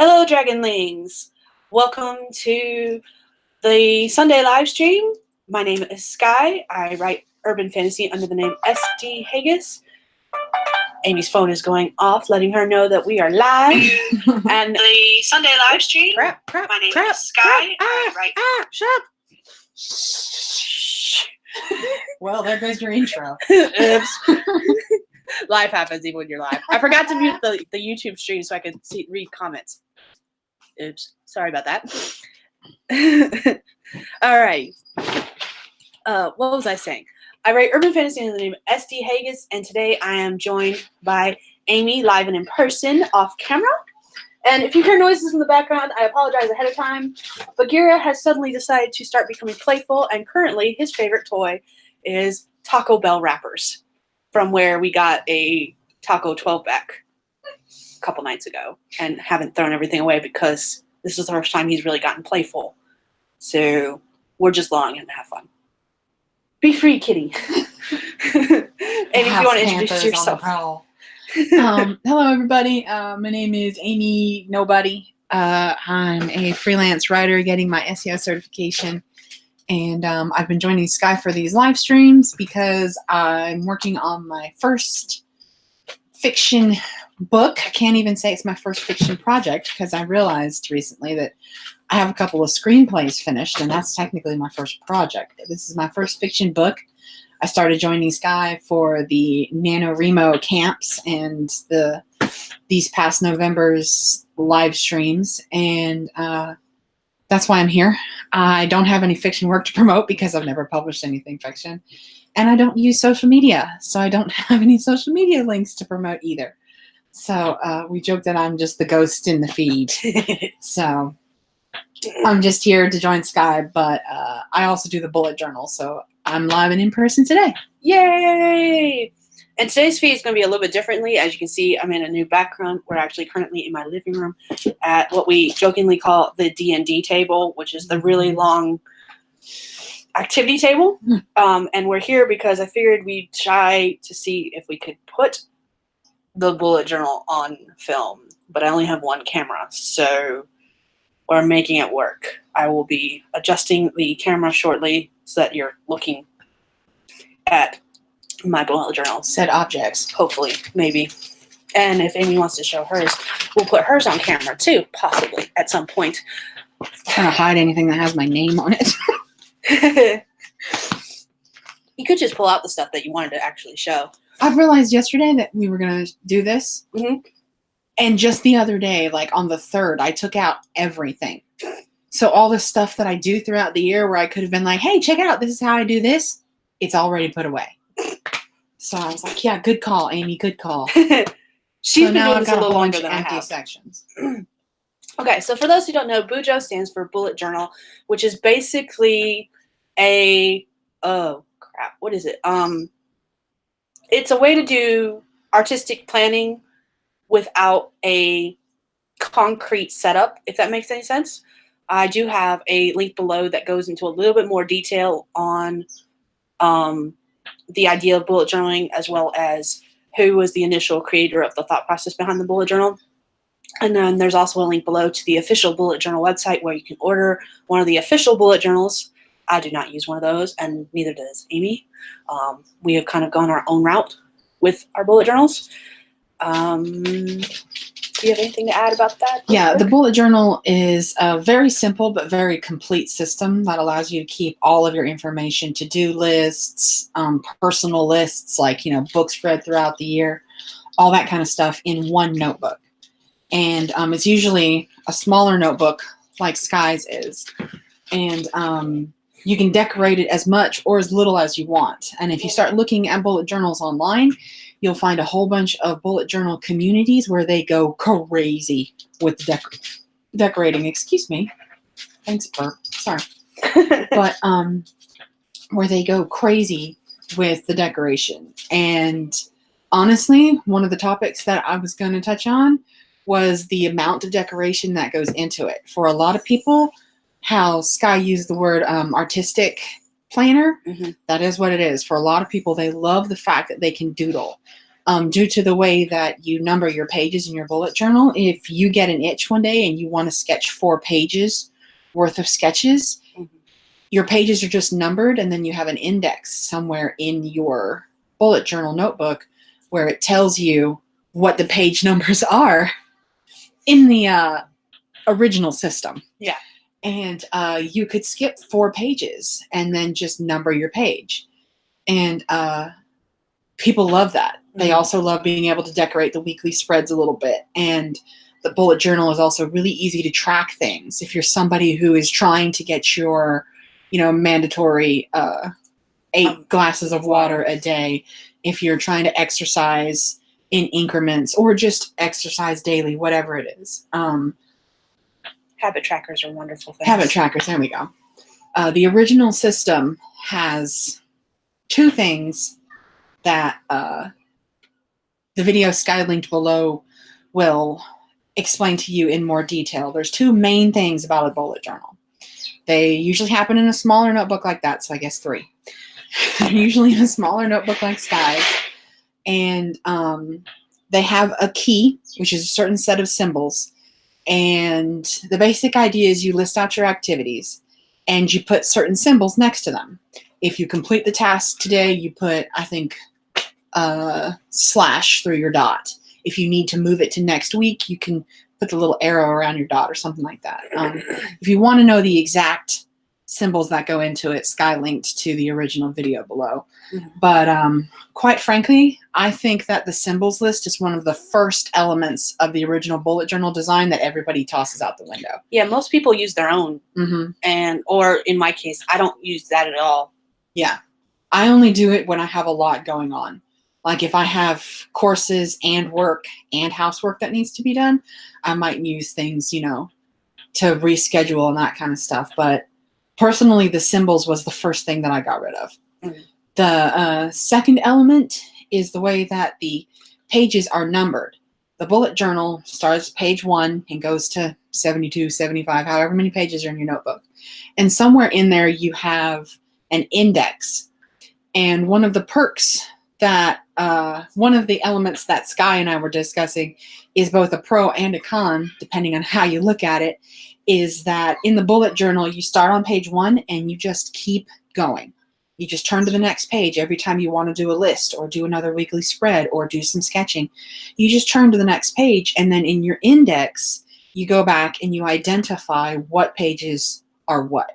Hello, Dragonlings! Welcome to the Sunday live stream. My name is Sky. I write urban fantasy under the name SD Haggis. Amy's phone is going off, letting her know that we are live. And the Sunday live stream. My name is Sky. I write. Shut up! Well, there goes your intro. Oops. Live happens even when you're live. I forgot to mute the YouTube stream so I could read comments. Oops. Sorry about that. All right. What was I saying? I write urban fantasy under the name SD Haggis, and today I am joined by Amy, live and in person, off camera. And if you hear noises in the background, I apologize ahead of time. Bagheera has suddenly decided to start becoming playful, and currently his favorite toy is Taco Bell wrappers, from where we got a Taco 12-pack a couple nights ago, and haven't thrown everything away because this is the first time he's really gotten playful. So we're just allowing him to have fun. Be free, kitty. Amy, if you want to introduce yourself. Hello, everybody. My name is Amy Nobody. I'm a freelance writer getting my SEO certification. And I've been joining Sky for these live streams because I'm working on my first fiction book. I can't even say it's my first fiction project because I realized recently that I have a couple of screenplays finished, and that's technically my first project. This is my first fiction book. I started joining Sky for the NaNoWriMo camps and these past November's live streams, and that's why I'm here. I don't have any fiction work to promote because I've never published anything fiction, and I don't use social media, so I don't have any social media links to promote either. So we joke that I'm just the ghost in the feed. So I'm just here to join Sky, but I also do the bullet journal, so I'm live and in person today. Yay! And today's feed is going to be a little bit differently. As you can see, I'm in a new background. We're actually currently in my living room at what we jokingly call the D&D table, which is the really long activity table. And we're here because I figured we'd try to see if we could put the bullet journal on film. But I only have one camera, so we're making it work. I will be adjusting the camera shortly so that you're looking at my bullet journal. Said objects. Hopefully, maybe. And if Amy wants to show hers, we'll put hers on camera too, possibly, at some point. I'm trying to hide anything that has my name on it. You could just pull out the stuff that you wanted to actually show. I realized yesterday that we were going to do this. Mm-hmm. And just the other day, like on the 3rd, I took out everything. So all the stuff that I do throughout the year where I could have been like, hey, check it out. This is how I do this. It's already put away. So I was like, yeah, good call, Amy. Good call. She's been now doing I've this got a little longer bunch than I empty have. sections. Okay, so for those who don't know, BuJo stands for bullet journal, which is basically a what is it? It's a way to do artistic planning without a concrete setup, if that makes any sense. I do have a link below that goes into a little bit more detail on the idea of bullet journaling, as well as who was the initial creator of the thought process behind the bullet journal. And then there's also a link below to the official bullet journal website where you can order one of the official bullet journals. I do not use one of those, and neither does Amy. We have kind of gone our own route with our bullet journals. Do you have anything to add about that? Yeah, the bullet journal is a very simple but very complete system that allows you to keep all of your information, to-do lists, personal lists, like, books read throughout the year, all that kind of stuff in one notebook. And it's usually a smaller notebook like Sky's is. And you can decorate it as much or as little as you want. And if you start looking at bullet journals online, you'll find a whole bunch of bullet journal communities where they go crazy with decorating. Excuse me. Thanks, burp. Sorry. But where they go crazy with the decoration. And honestly, one of the topics that I was going to touch on was the amount of decoration that goes into it. For a lot of people, how Sky used the word artistic planner, that is what it is. For a lot of people, they love the fact that they can doodle. Due to the way that you number your pages in your bullet journal, if you get an itch one day and you want to sketch 4 pages worth of sketches, your pages are just numbered, and then you have an index somewhere in your bullet journal notebook where it tells you what the page numbers are in the original system. Yeah. And you could skip 4 pages and then just number your page. And people love that. They also love being able to decorate the weekly spreads a little bit. And the bullet journal is also really easy to track things. If you're somebody who is trying to get your, mandatory 8 glasses of water a day, if you're trying to exercise in increments or just exercise daily, whatever it is. Habit trackers are wonderful things. Habit trackers, there we go. The original system has 2 things that the video Sky linked below will explain to you in more detail. There's 2 main things about a bullet journal. They usually happen in a smaller notebook like that, so I guess 3. They're usually in a smaller notebook like Sky's. And they have a key, which is a certain set of symbols. And the basic idea is you list out your activities and you put certain symbols next to them. If you complete the task today, you put, I think, slash through your dot. If you need to move it to next week, you can put the little arrow around your dot or something like that. If you want to know the exact symbols that go into it, Sky linked to the original video below. But quite frankly, I think that the symbols list is one of the first elements of the original bullet journal design that everybody tosses out the window. Yeah, most people use their own. Or in my case, I don't use that at all. Yeah. I only do it when I have a lot going on. Like if I have courses and work and housework that needs to be done, I might use things, to reschedule and that kind of stuff. But personally, the symbols was the first thing that I got rid of. The second element is the way that the pages are numbered. The bullet journal starts page 1 and goes to 72, 75, however many pages are in your notebook. And somewhere in there you have an index. And one of the perks that, one of the elements that Sky and I were discussing is both a pro and a con, depending on how you look at it, is that in the bullet journal, you start on page 1 and you just keep going. You just turn to the next page every time you want to do a list or do another weekly spread or do some sketching. You just turn to the next page, and then in your index, you go back and you identify what pages are what.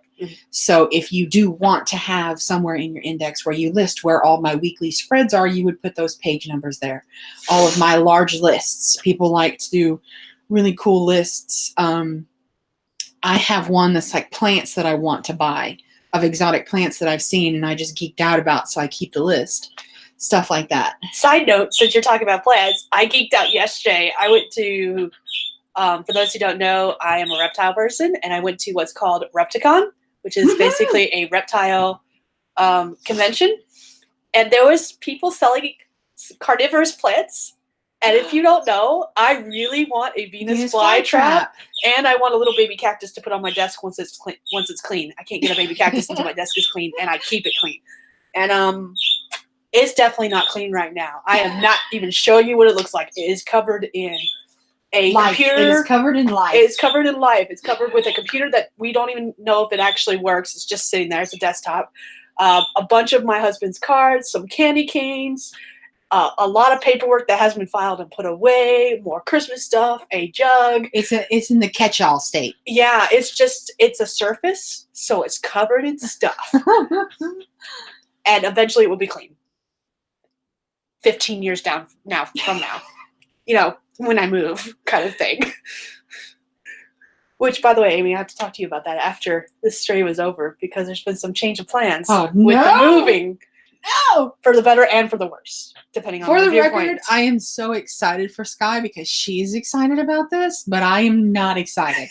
So if you do want to have somewhere in your index where you list where all my weekly spreads are, you would put those page numbers there. All of my large lists. People like to do really cool lists. I have one that's like plants that I want to buy, of exotic plants that I've seen and I just geeked out about, so I keep the list. Stuff like that. Side note, since you're talking about plants, I geeked out yesterday. I went to, for those who don't know, I am a reptile person, and I went to what's called Repticon, which is basically a reptile convention. And there was people selling carnivorous plants. And if you don't know, I really want a Venus flytrap, and I want a little baby cactus to put on my desk once it's clean. I can't get a baby cactus until my desk is clean, and I keep it clean. And it's definitely not clean right now. I am not even showing you what it looks like. It is covered in a computer. It is covered in life. It's covered in life. It's covered with a computer that we don't even know if it actually works. It's just sitting there. It's a desktop. A bunch of my husband's cards, some candy canes, a lot of paperwork that hasn't been filed and put away, more Christmas stuff, a jug. It's in the catch-all state. Yeah, it's a surface, so it's covered in stuff. And eventually it will be clean. 15 years from now, when I move, kind of thing. Which, by the way, Amy, I have to talk to you about that after this stream is over, because there's been some change of plans with the moving. No! For the better and for the worse, depending on for the viewpoint. record, I am so excited for Sky because she's excited about this, but I am not excited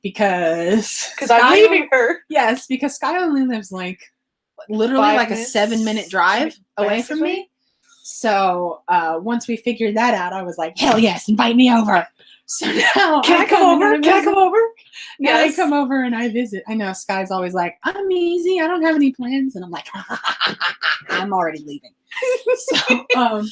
because I'm leaving her. Yes, because Sky only lives literally 5 like minutes, a 7-minute drive away from me. So once we figured that out, I was like, hell yes, invite me over. So now Can I come over? Now Yes. I come over and I visit. I know Sky's always like, I'm easy. I don't have any plans. And I'm like, I'm already leaving. So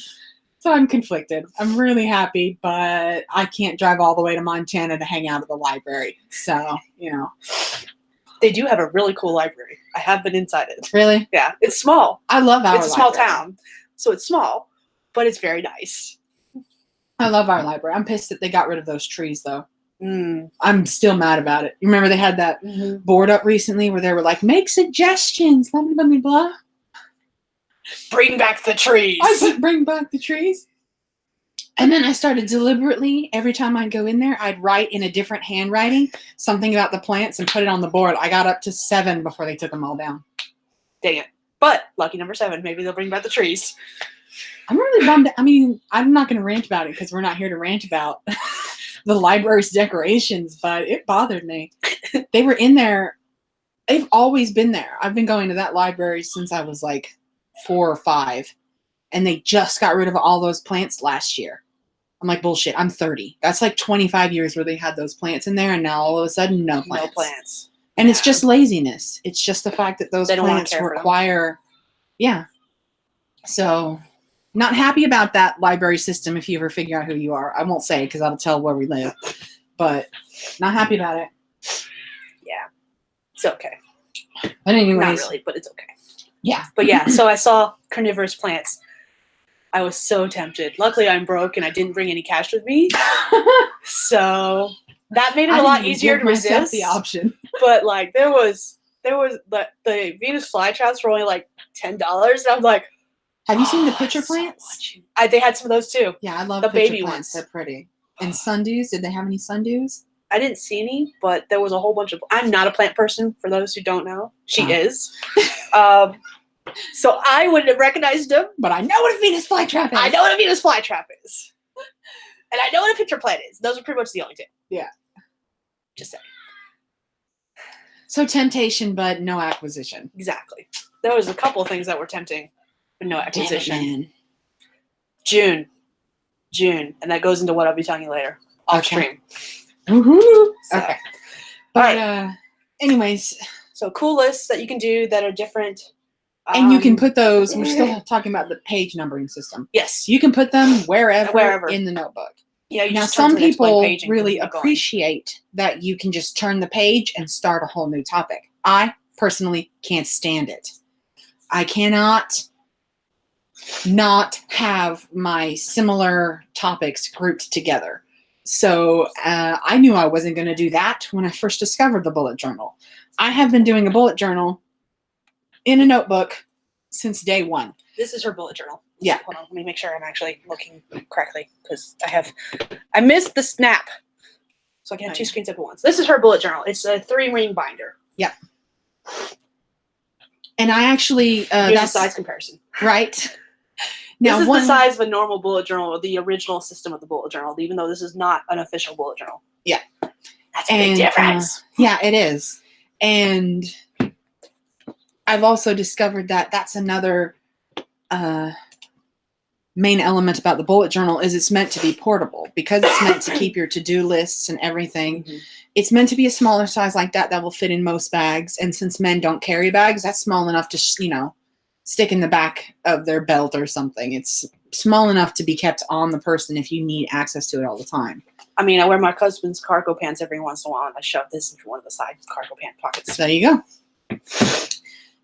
So I'm conflicted. I'm really happy, but I can't drive all the way to Montana to hang out at the library. So, They do have a really cool library. I have been inside it. Really? Yeah, it's small. I love our library. It's a small town, so it's small, but it's very nice. I love our library. I'm pissed that they got rid of those trees, though. Mm. I'm still mad about it. You remember they had that board up recently where they were like, make suggestions, blah, blah, blah, blah. Bring back the trees. I said, bring back the trees. And then I started deliberately, every time I'd go in there, I'd write in a different handwriting something about the plants and put it on the board. I got up to 7 before they took them all down. Dang it. But lucky number 7, maybe they'll bring back the trees. I'm really bummed. I mean, I'm not going to rant about it because we're not here to rant about the library's decorations, but it bothered me. They were in there. They've always been there. I've been going to that library since I was like 4 or 5, and they just got rid of all those plants last year. I'm like, bullshit. I'm 30. That's like 25 years where they had those plants in there, and now all of a sudden, no plants. No plants. And it's just laziness. It's just the fact that those plants require, So, not happy about that library system if you ever figure out who you are. I won't say because that'll tell where we live, but not happy about it. Yeah. It's okay. But anyways. Not really, but it's okay. Yeah. But yeah, so I saw carnivorous plants. I was so tempted. Luckily, I'm broke and I didn't bring any cash with me. So that made it a lot easier to resist. The option. But like there was the Venus flytraps were only like $10. And I'm like, have you seen the pitcher plants? They had some of those too. Yeah, I love the pitcher baby plants. ones. They're pretty. And sundews. Did they have any sundews? I didn't see any, but there was a whole bunch of. I'm not a plant person. For those who don't know, she is. So I wouldn't have recognized them. But I know what a Venus flytrap is. I know what a Venus flytrap is. And I know what a pitcher plant is. Those are pretty much the only two. Yeah. Just saying. So temptation, but no acquisition. Exactly. There was a couple of things that were tempting, but no acquisition. Damn it, June. And that goes into what I'll be telling you later. Off stream. Woohoo! So. Okay. But anyways. So cool lists that you can do that are different. And you can put those, we're still talking about the page numbering system. Yes. You can put them wherever in the notebook. Yeah. You now, some people really appreciate that you can just turn the page and start a whole new topic. I personally can't stand it. I cannot not have my similar topics grouped together. So I knew I wasn't going to do that when I first discovered the bullet journal. I have been doing a bullet journal in a notebook since day 1. This is her bullet journal. Yeah. Hold on. Let me make sure I'm actually looking correctly because I missed the snap. So I can have 2 screens up at once. This is her bullet journal. It's a 3-ring binder. Yep. And I actually, that's a size comparison. Right. Now, this is the size of a normal bullet journal, the original system of the bullet journal, even though this is not an official bullet journal. Yeah. That's a big difference. Yeah, it is. And I've also discovered that that's another main element about the bullet journal is it's meant to be portable because it's meant to keep your to-do lists and everything. Mm-hmm. It's meant to be a smaller size like that will fit in most bags. And since men don't carry bags, that's small enough to, stick in the back of their belt or something. It's small enough to be kept on the person if you need access to it all the time. I mean, I wear my husband's cargo pants every once in a while, and I shove this into one of the side cargo pant pockets. There you go.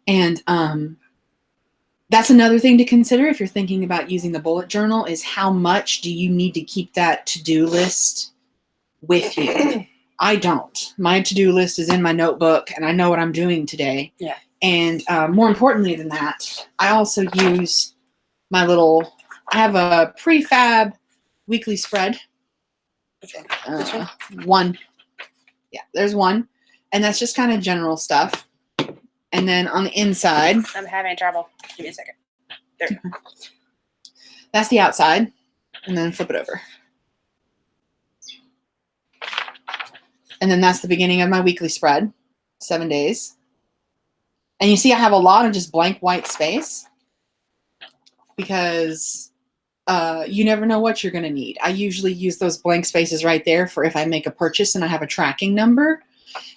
And that's another thing to consider if you're thinking about using the bullet journal is how much do you need to keep that to-do list with you? I don't. My to-do list is in my notebook, and I know what I'm doing today. Yeah. And more importantly than that, I also use I have a prefab weekly spread. Which one? This one? One. Yeah, there's one. And that's just kind of general stuff. And then on the inside. I'm having trouble. Give me a second. There we go. That's the outside. And then flip it over. And then that's the beginning of my weekly spread. 7 days. And you see I have a lot of just blank white space. Because you never know what you're going to need. I usually use those blank spaces right there for if I make a purchase and I have a tracking number.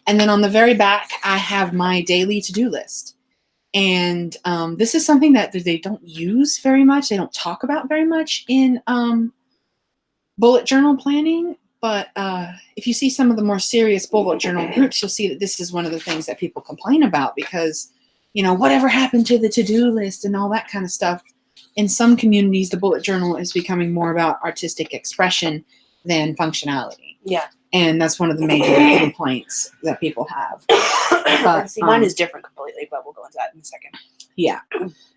And then on the very back, I have my daily to-do list. And this is something that they don't use very much. They don't talk about very much in bullet journal planning. But if you see some of the more serious bullet journal groups, you'll see that this is one of the things that people complain about because, you know, whatever happened to the to-do list and all that kind of stuff. In some communities, the bullet journal is becoming more about artistic expression than functionality. Yeah. And that's one of the major complaints that people have. But see, mine is different completely, but we'll go into that in a second. Yeah.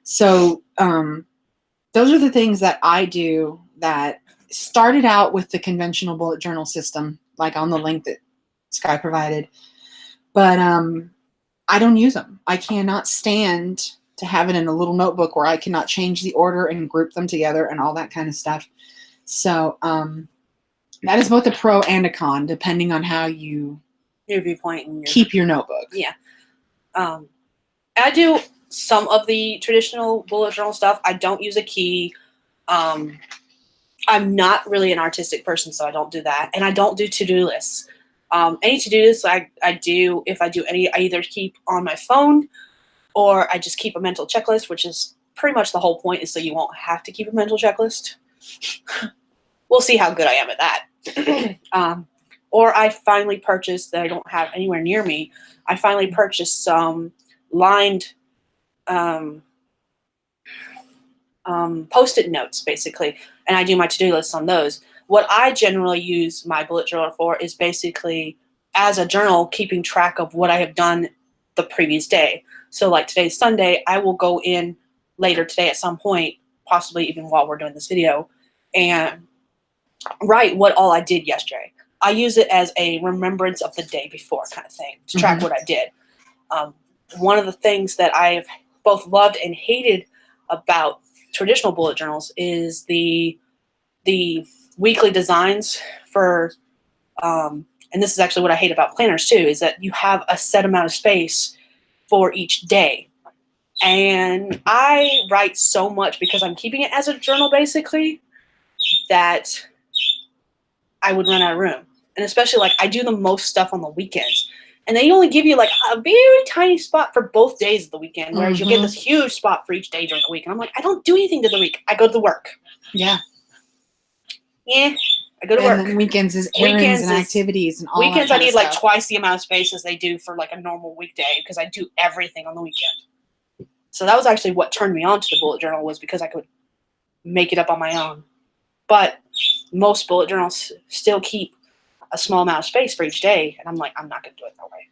So those are the things that I do that started out with the conventional bullet journal system, like on the link that Sky provided. But I don't use them. I cannot stand to have it in a little notebook where I cannot change the order and group them together and all that kind of stuff. So that is both a pro and a con, depending on how you your viewpoint and keep your notebook. Yeah. I do some of the traditional bullet journal stuff. I don't use a key. I'm not really an artistic person, so I don't do that. And I don't do to-do lists. Any to-do lists I do, if I do any, I either keep on my phone or I just keep a mental checklist, which is pretty much the whole point, is so you won't have to keep a mental checklist. We'll see how good I am at that. Or I finally purchased, that I don't have anywhere near me, I finally purchased some lined Post-it notes, basically, and I do my to-do lists on those. What I generally use my bullet journal for is basically as a journal, keeping track of what I have done the previous day. So like today's Sunday, I will go in later today at some point, possibly even while we're doing this video, and write what all I did yesterday. I use it as a remembrance of the day before kind of thing, to track what I did. One of the things that I've both loved and hated about traditional bullet journals is the weekly designs for, and this is actually what I hate about planners too, is that you have a set amount of space for each day. And I write so much because I'm keeping it as a journal basically that I would run out of room. And especially like I do the most stuff on the weekends. And they only give you like a very tiny spot for both days of the weekend, whereas you'll get this huge spot for each day during the week. And I'm like, I don't do anything to the week. I go to work. Yeah. Yeah, I go to work. And then weekends is errands and activities and all that Weekends kind I need of like stuff. twice the amount of space as they do for like a normal weekday because I do everything on the weekend. So that was actually what turned me on to the bullet journal, was because I could make it up on my own. But most bullet journals still keep a small amount of space for each day, and I'm like, I'm not going to do it that way.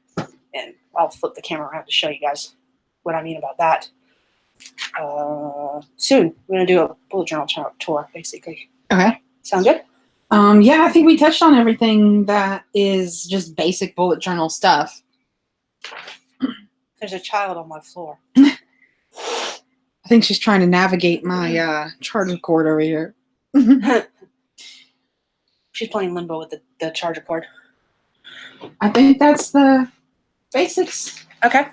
And I'll flip the camera around to show you guys what I mean about that. Soon, we're going to do a bullet journal tour, basically. Okay. Sound good? Yeah, I think we touched on everything that is just basic bullet journal stuff. There's a child on my floor. I think she's trying to navigate my charger cord over here. She's playing limbo with the charger cord. I think that's the basics. Okay.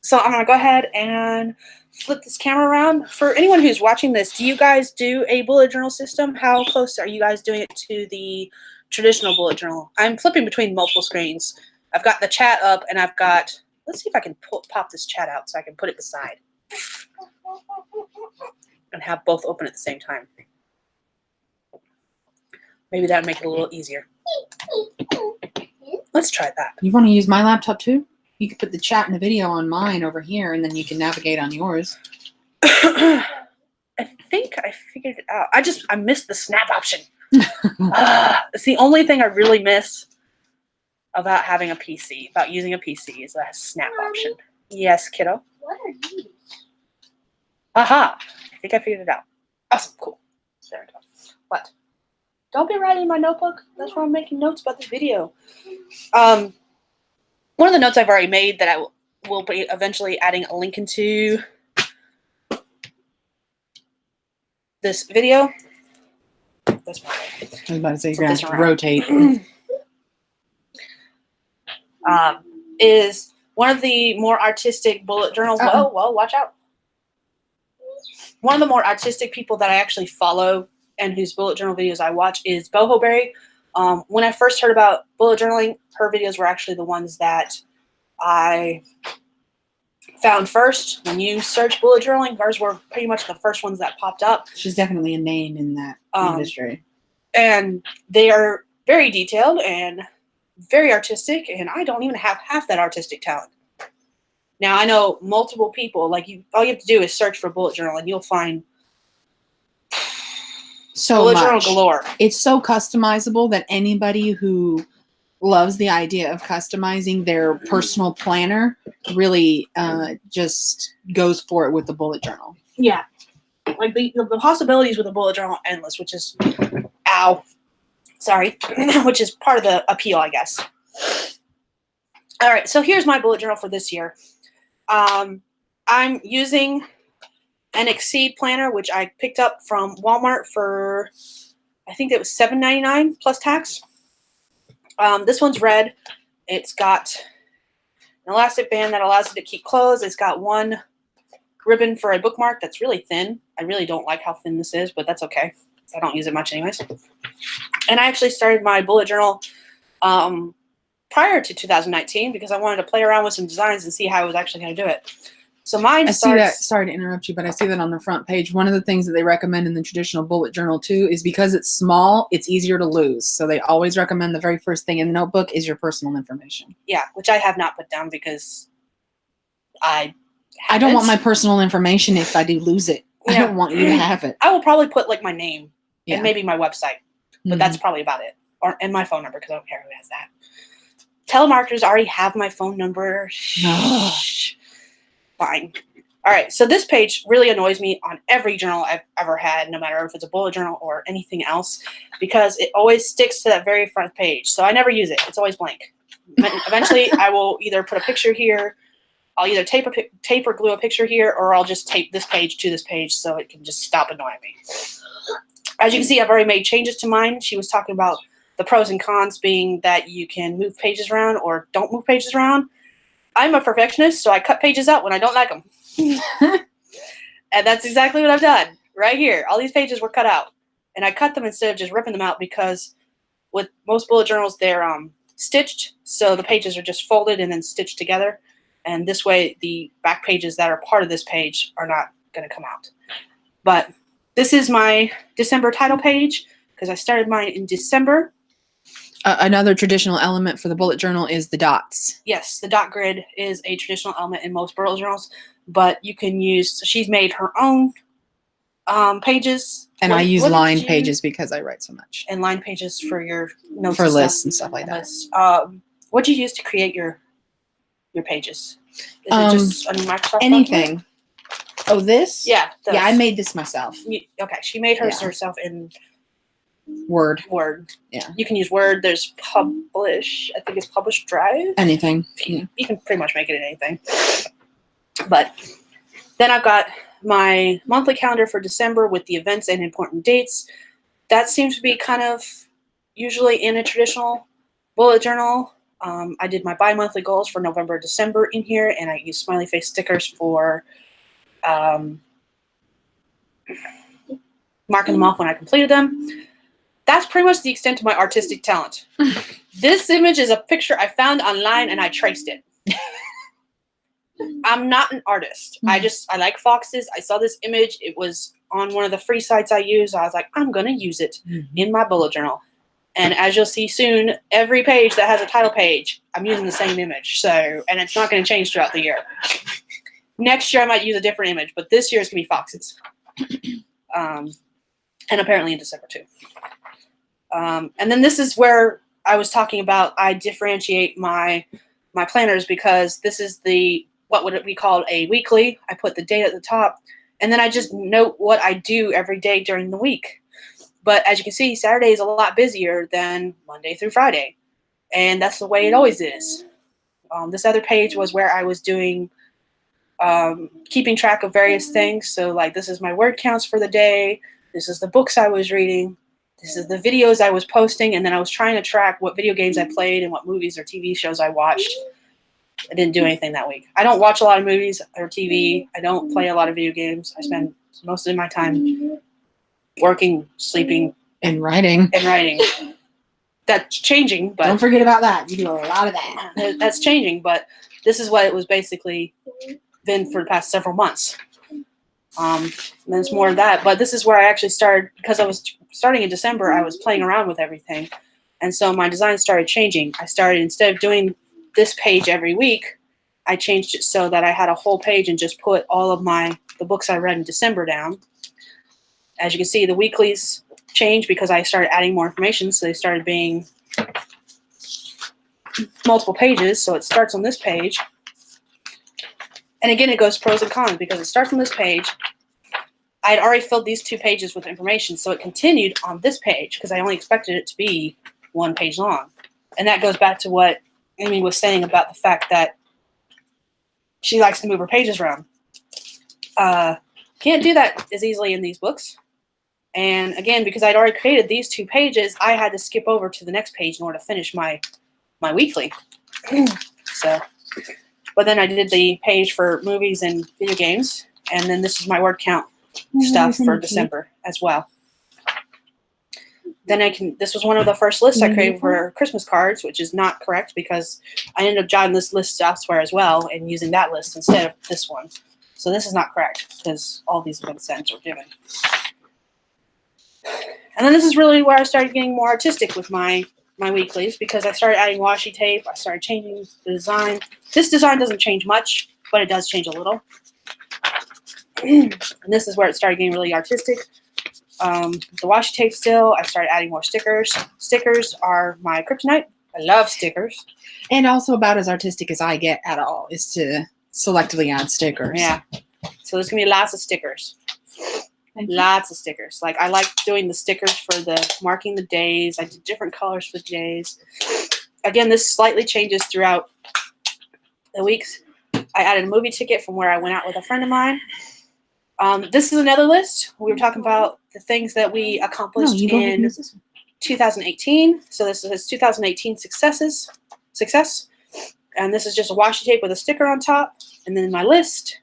So I'm going to go ahead and flip this camera around. For anyone who's watching this, do you guys do a bullet journal system? How close are you guys doing it to the traditional bullet journal? I'm flipping between multiple screens. I've got the chat up, and I've got, let's see if I can pop this chat out so I can put it beside and have both open at the same time. Maybe that would make it a little easier. Let's try that. You want to use my laptop too? You could put the chat and the video on mine over here, and then you can navigate on yours. I think I figured it out. I missed the snap option. It's the only thing I really miss about having a PC, about using a PC, is that snap option. Yes, kiddo. What are these? Aha! I think I figured it out. Awesome, cool. There we go. What? Don't be writing in my notebook. That's why I'm making notes about the video. One of the notes I've already made that I will be eventually adding a link into this video. That's my I was about to say, Flip you're this going to around. rotate. Is one of the more artistic bullet journals. Uh-oh. Whoa, watch out. One of the more artistic people that I actually follow and whose bullet journal videos I watch is Boho Berry. When I first heard about bullet journaling, her videos were actually the ones that I found first when you search bullet journaling. Ours were pretty much the first ones that popped up. She's definitely a name in that industry. And they are very detailed and very artistic, and I don't even have half that artistic talent. Now, I know multiple people, like all you have to do is search for bullet journal, and you'll find so bullet much. journal galore. It's so customizable that anybody who loves the idea of customizing their personal planner really just goes for it with the bullet journal. Yeah. Like the possibilities with a bullet journal are endless, which is, which is part of the appeal, I guess. All right, so here's my bullet journal for this year. I'm using an Exceed planner, which I picked up from Walmart for, I think it was $7.99 plus tax. This one's red. It's got an elastic band that allows it to keep closed. It's got one ribbon for a bookmark that's really thin. I really don't like how thin this is, but that's okay. I don't use it much anyways. And I actually started my bullet journal prior to 2019 because I wanted to play around with some designs and see how I was actually going to do it. So mine see that. Sorry to interrupt you, but I see that on the front page. One of the things that they recommend in the traditional bullet journal too is because it's small, it's easier to lose. So they always recommend the very first thing in the notebook is your personal information. Yeah, which I have not put down because I don't want my personal information if I do lose it. Yeah. I don't want you to have it. I will probably put like my name and maybe my website, but that's probably about it. And my phone number because I don't care who has that. Telemarketers already have my phone number. No. Fine. All right, so this page really annoys me on every journal I've ever had, no matter if it's a bullet journal or anything else, because it always sticks to that very front page. So I never use it. It's always blank. Eventually, I will either put a picture here, I'll either tape or glue a picture here, or I'll just tape this page to this page so it can just stop annoying me. As you can see, I've already made changes to mine. She was talking about the pros and cons being that you can move pages around or don't move pages around. I'm a perfectionist, so I cut pages out when I don't like them. And that's exactly what I've done right here. All these pages were cut out. And I cut them instead of just ripping them out because with most bullet journals, they're stitched. So the pages are just folded and then stitched together. And this way, the back pages that are part of this page are not going to come out. But this is my December title page because I started mine in December. Another traditional element for the bullet journal is the dots. Yes, the dot grid is a traditional element in most bullet journals, but you can use, she's made her own pages. And I use line pages because I write so much. And line pages for your notes for lists and stuff like that. What do you use to create your pages? Is it just a Microsoft anything. document? Oh, this? Yeah. Yeah, I made this myself. Okay, she made hers herself in Word. Yeah. You can use Word. There's Publish. I think it's Publish Drive. Anything. You can pretty much make it in anything. But then I've got my monthly calendar for December with the events and important dates. That seems to be kind of usually in a traditional bullet journal. I did my bi-monthly goals for November, December in here, and I used smiley face stickers for marking them off when I completed them. That's pretty much the extent of my artistic talent. This image is a picture I found online and I traced it. I'm not an artist. I like foxes. I saw this image. It was on one of the free sites I use. I was like, I'm going to use it in my bullet journal. And as you'll see soon, every page that has a title page, I'm using the same image. So, and it's not going to change throughout the year. Next year I might use a different image, but this year it's going to be foxes. And apparently in December too. And then this is where I was talking about I differentiate my planners because this is what would it be called a weekly. I put the date at the top, and then I just note what I do every day during the week. But as you can see, Saturday is a lot busier than Monday through Friday, and that's the way it always is. This other page was where I was doing keeping track of various things. So like this is my word counts for the day. This is the books I was reading. This is the videos I was posting, and then I was trying to track what video games I played and what movies or TV shows I watched. I didn't do anything that week. I don't watch a lot of movies or TV. I don't play a lot of video games. I spend most of my time working, sleeping, and writing. That's changing, but don't forget about that. You do a lot of that. That's changing, but this is what it was basically been for the past several months. There's more of that, but this is where I actually started, because I was starting in December. I was playing around with everything, and so my design started changing. I started, instead of doing this page every week, I changed it so that I had a whole page and just put all of the books I read in December down. As you can see, the weeklies changed because I started adding more information, so they started being multiple pages. So it starts on this page, and again it goes pros and cons because it starts on this page. I had already filled these 2 pages with information, so it continued on this page because I only expected it to be 1 page long. And that goes back to what Amy was saying about the fact that she likes to move her pages around. Can't do that as easily in these books. And again, because I'd already created these 2 pages, I had to skip over to the next page in order to finish my weekly. So, but then I did the page for movies and video games, and then this is my word count stuff for December as well. Then this was one of the first lists I created for Christmas cards, which is not correct because I ended up jotting this list elsewhere as well and using that list instead of this one. So this is not correct because all these have been sent or given. And then this is really where I started getting more artistic with my weeklies, because I started adding washi tape. I started changing the design. This design doesn't change much, but it does change a little. And this is where it started getting really artistic. The washi tape still, I started adding more stickers. Stickers are my kryptonite. I love stickers. And also about as artistic as I get at all is to selectively add stickers. Yeah. So there's going to be lots of stickers. Lots of stickers. Like, I like doing the stickers for the marking the days. I did different colors for the days. Again, this slightly changes throughout the weeks. I added a movie ticket from where I went out with a friend of mine. This is another list. We were talking about the things that we accomplished in 2018. So this is 2018 success. And this is just a washi tape with a sticker on top. And then my list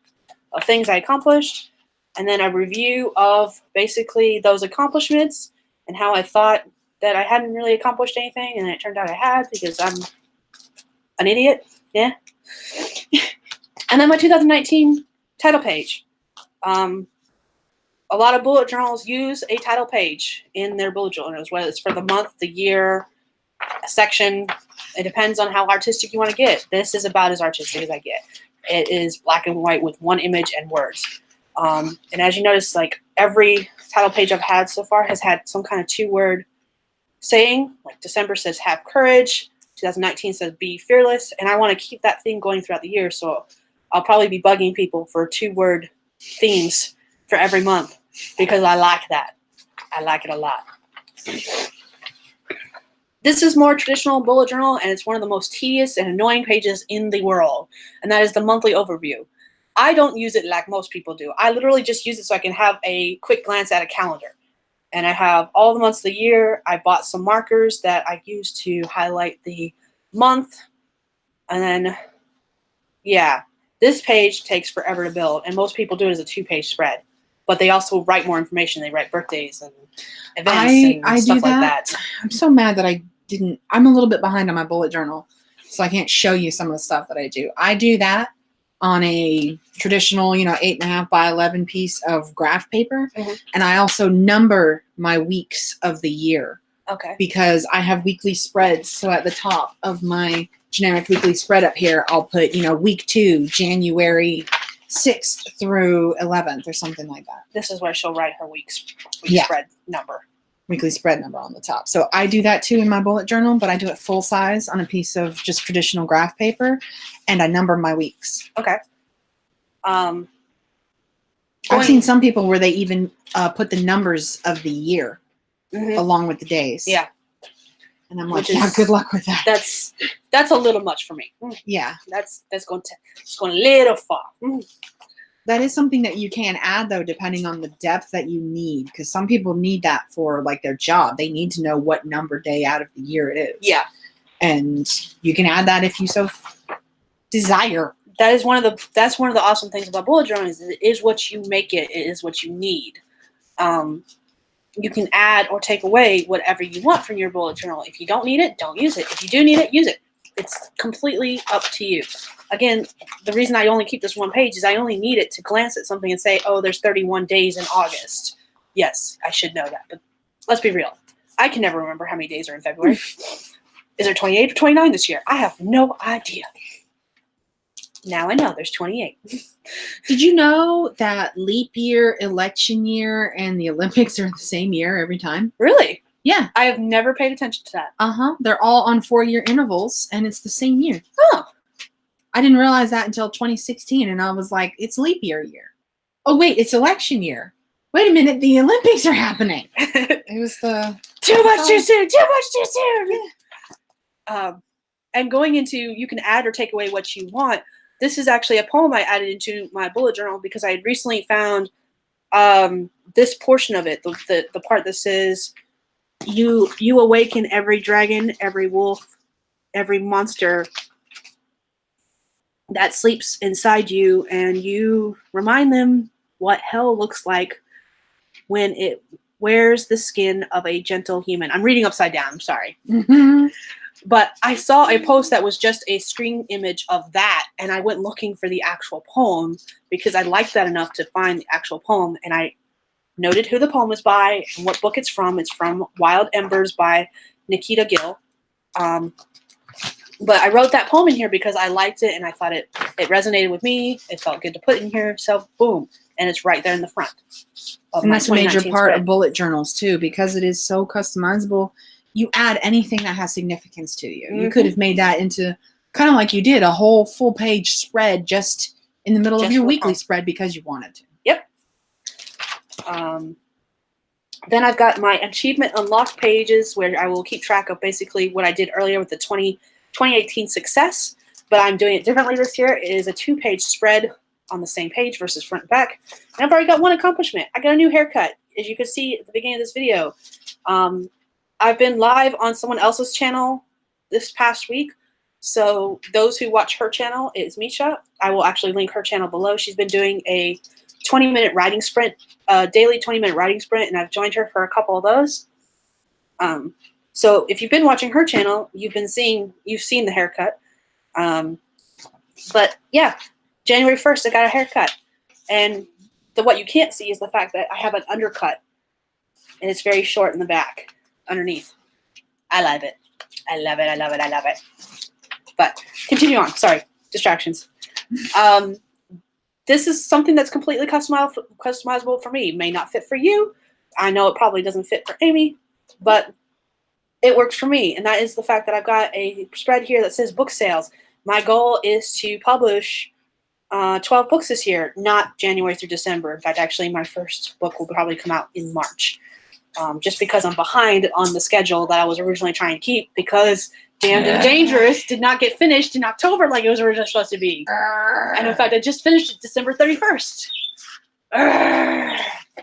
of things I accomplished. And then a review of basically those accomplishments and how I thought that I hadn't really accomplished anything. And it turned out I had, because I'm an idiot. Yeah. And then my 2019 title page. A lot of bullet journals use a title page in their bullet journals, whether it's for the month, the year, a section. It depends on how artistic you want to get. This is about as artistic as I get. It is black and white with 1 image and words. And as you notice, like, every title page I've had so far has had some kind of 2-word saying. Like, December says have courage, 2019 says be fearless, and I want to keep that theme going throughout the year, so I'll probably be bugging people for 2-word themes for every month, because I like that. I like it a lot. This is more traditional bullet journal, and it's one of the most tedious and annoying pages in the world, and that is the monthly overview. I don't use it like most people do. I literally just use it so I can have a quick glance at a calendar. And I have all the months of the year. I bought some markers that I use to highlight the month. And then, yeah, this page takes forever to build. And most people do it as a 2-page spread. But they also write more information. They write birthdays and events and stuff like that. I'm so mad that I'm a little bit behind on my bullet journal, so I can't show you some of the stuff that I do. I do that on a traditional, 8.5 by 11 piece of graph paper. Mm-hmm. And I also number my weeks of the year. Okay. Because I have weekly spreads. So at the top of my generic weekly spread up here, I'll put, week 2, January 6th through 11th or something like that. This is where she'll write her spread number. Weekly spread number on the top. So I do that too in my bullet journal, but I do it full size on a piece of just traditional graph paper, and I number my weeks. Okay. I've seen some people where they even put the numbers of the year along with the days. Yeah. And I'm like, good luck with that. That's a little much for me. Yeah. That's going a little far. That is something that you can add, though, depending on the depth that you need, because some people need that for, like, their job. They need to know what number day out of the year it is. Yeah. And you can add that if you so desire. That's one of the awesome things about bullet journaling, is it is what you make it. It is what you need. You can add or take away whatever you want from your bullet journal. If you don't need it, don't use it. If you do need it, use it. It's completely up to you. Again, the reason I only keep this one page is I only need it to glance at something and say, oh, there's 31 days in August. Yes, I should know that, but let's be real. I can never remember how many days are in February. Is there 28 or 29 this year? I have no idea. Now I know there's 28. Did you know that leap year, election year, and the Olympics are the same year every time? Really? Yeah. I have never paid attention to that. Uh-huh. They're all on 4-year intervals, and it's the same year. Oh. I didn't realize that until 2016, and I was like, it's leap year. Oh, wait, it's election year. Wait a minute, the Olympics are happening. It was the... Too much too soon. And going into, you can add or take away what you want. This is actually a poem I added into my bullet journal because I had recently found this portion of it, the part that says, you awaken every dragon, every wolf, every monster that sleeps inside you, and you remind them what hell looks like when it wears the skin of a gentle human. I'm reading upside down. I'm sorry. Mm-hmm. But I saw a post that was just a screen image of that, and I went looking for the actual poem because I liked that enough to find the actual poem, and I noted who the poem was by and what book it's from. It's from Wild Embers by Nikita Gill. But I wrote that poem in here because I liked it, and I thought it resonated with me. It felt good to put in here, so boom. And it's right there in the front. And that's a major part of bullet journals, too, because it is so customizable. You add anything that has significance to you. Mm-hmm. You could have made that into, kind of like you did, a whole full-page spread just in the middle of your weekly spread because you wanted to. Yep. Then I've got my achievement unlocked pages where I will keep track of basically what I did earlier with the 2018 success, but I'm doing it differently this year. It is a 2-page spread on the same page versus front and back. And I've already got one accomplishment. I got a new haircut, as you can see at the beginning of this video. I've been live on someone else's channel this past week. So those who watch her channel, it's Misha. I will actually link her channel below. She's been doing a 20-minute writing sprint, daily 20-minute writing sprint, and I've joined her for a couple of those. So if you've been watching her channel, you've seen the haircut. But yeah, January 1st, I got a haircut. And what you can't see is the fact that I have an undercut, and it's very short in the back underneath. I love it. I love it. I love it. I love it. But continue on. Sorry, distractions. This is something that's completely customizable for me. It may not fit for you. I know it probably doesn't fit for Amy, but it works for me. And that is the fact that I've got a spread here that says book sales. My goal is to publish 12 books this year, not January through December. In fact, actually, my first book will probably come out in March. Just because I'm behind on the schedule that I was originally trying to keep, because Damned and Dangerous did not get finished in October like it was originally supposed to be. And in fact, I just finished it December 31st.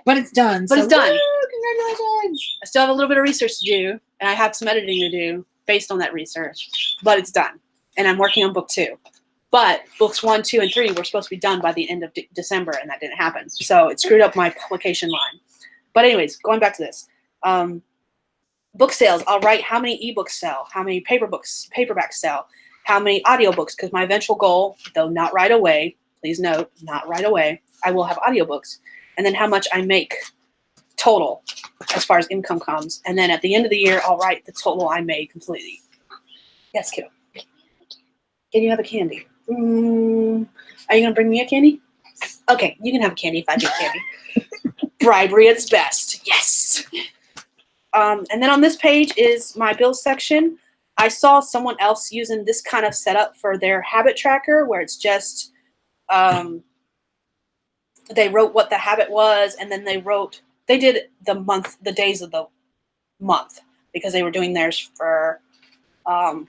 But it's done. But it's done. Woo, congratulations. I still have a little bit of research to do, and I have some editing to do based on that research. But it's done. And I'm working on book 2. But books 1, 2, and 3 were supposed to be done by the end of December, and that didn't happen. So it screwed up my publication line. But anyways, going back to this. Book sales, I'll write how many ebooks sell, how many paperbacks sell, how many audiobooks, because my eventual goal, though not right away, please note, not right away, I will have audiobooks. And then how much I make total as far as income comes. And then at the end of the year, I'll write the total I made completely. Yes, kiddo. Can you have a candy? Are you going to bring me a candy? Okay, you can have a candy if I do candy. Bribery at its best. Yes. And then on this page is my bills section. I saw someone else using this kind of setup for their habit tracker, where it's just they wrote what the habit was, and then they did the days of the month, because they were doing theirs for or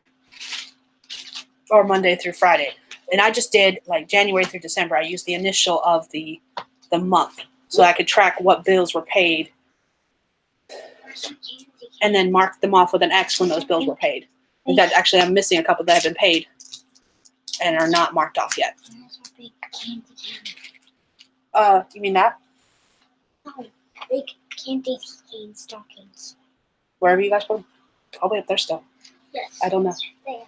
Monday through Friday. And I just did like January through December. I used the initial of the month, so I could track what bills were paid and then mark them off with an X when those bills were paid. In fact, actually, I'm missing a couple that have been paid and are not marked off yet. You mean that? No, big candy cane stockings. Wherever you guys put them? Probably up there still. Yes. I don't know. There.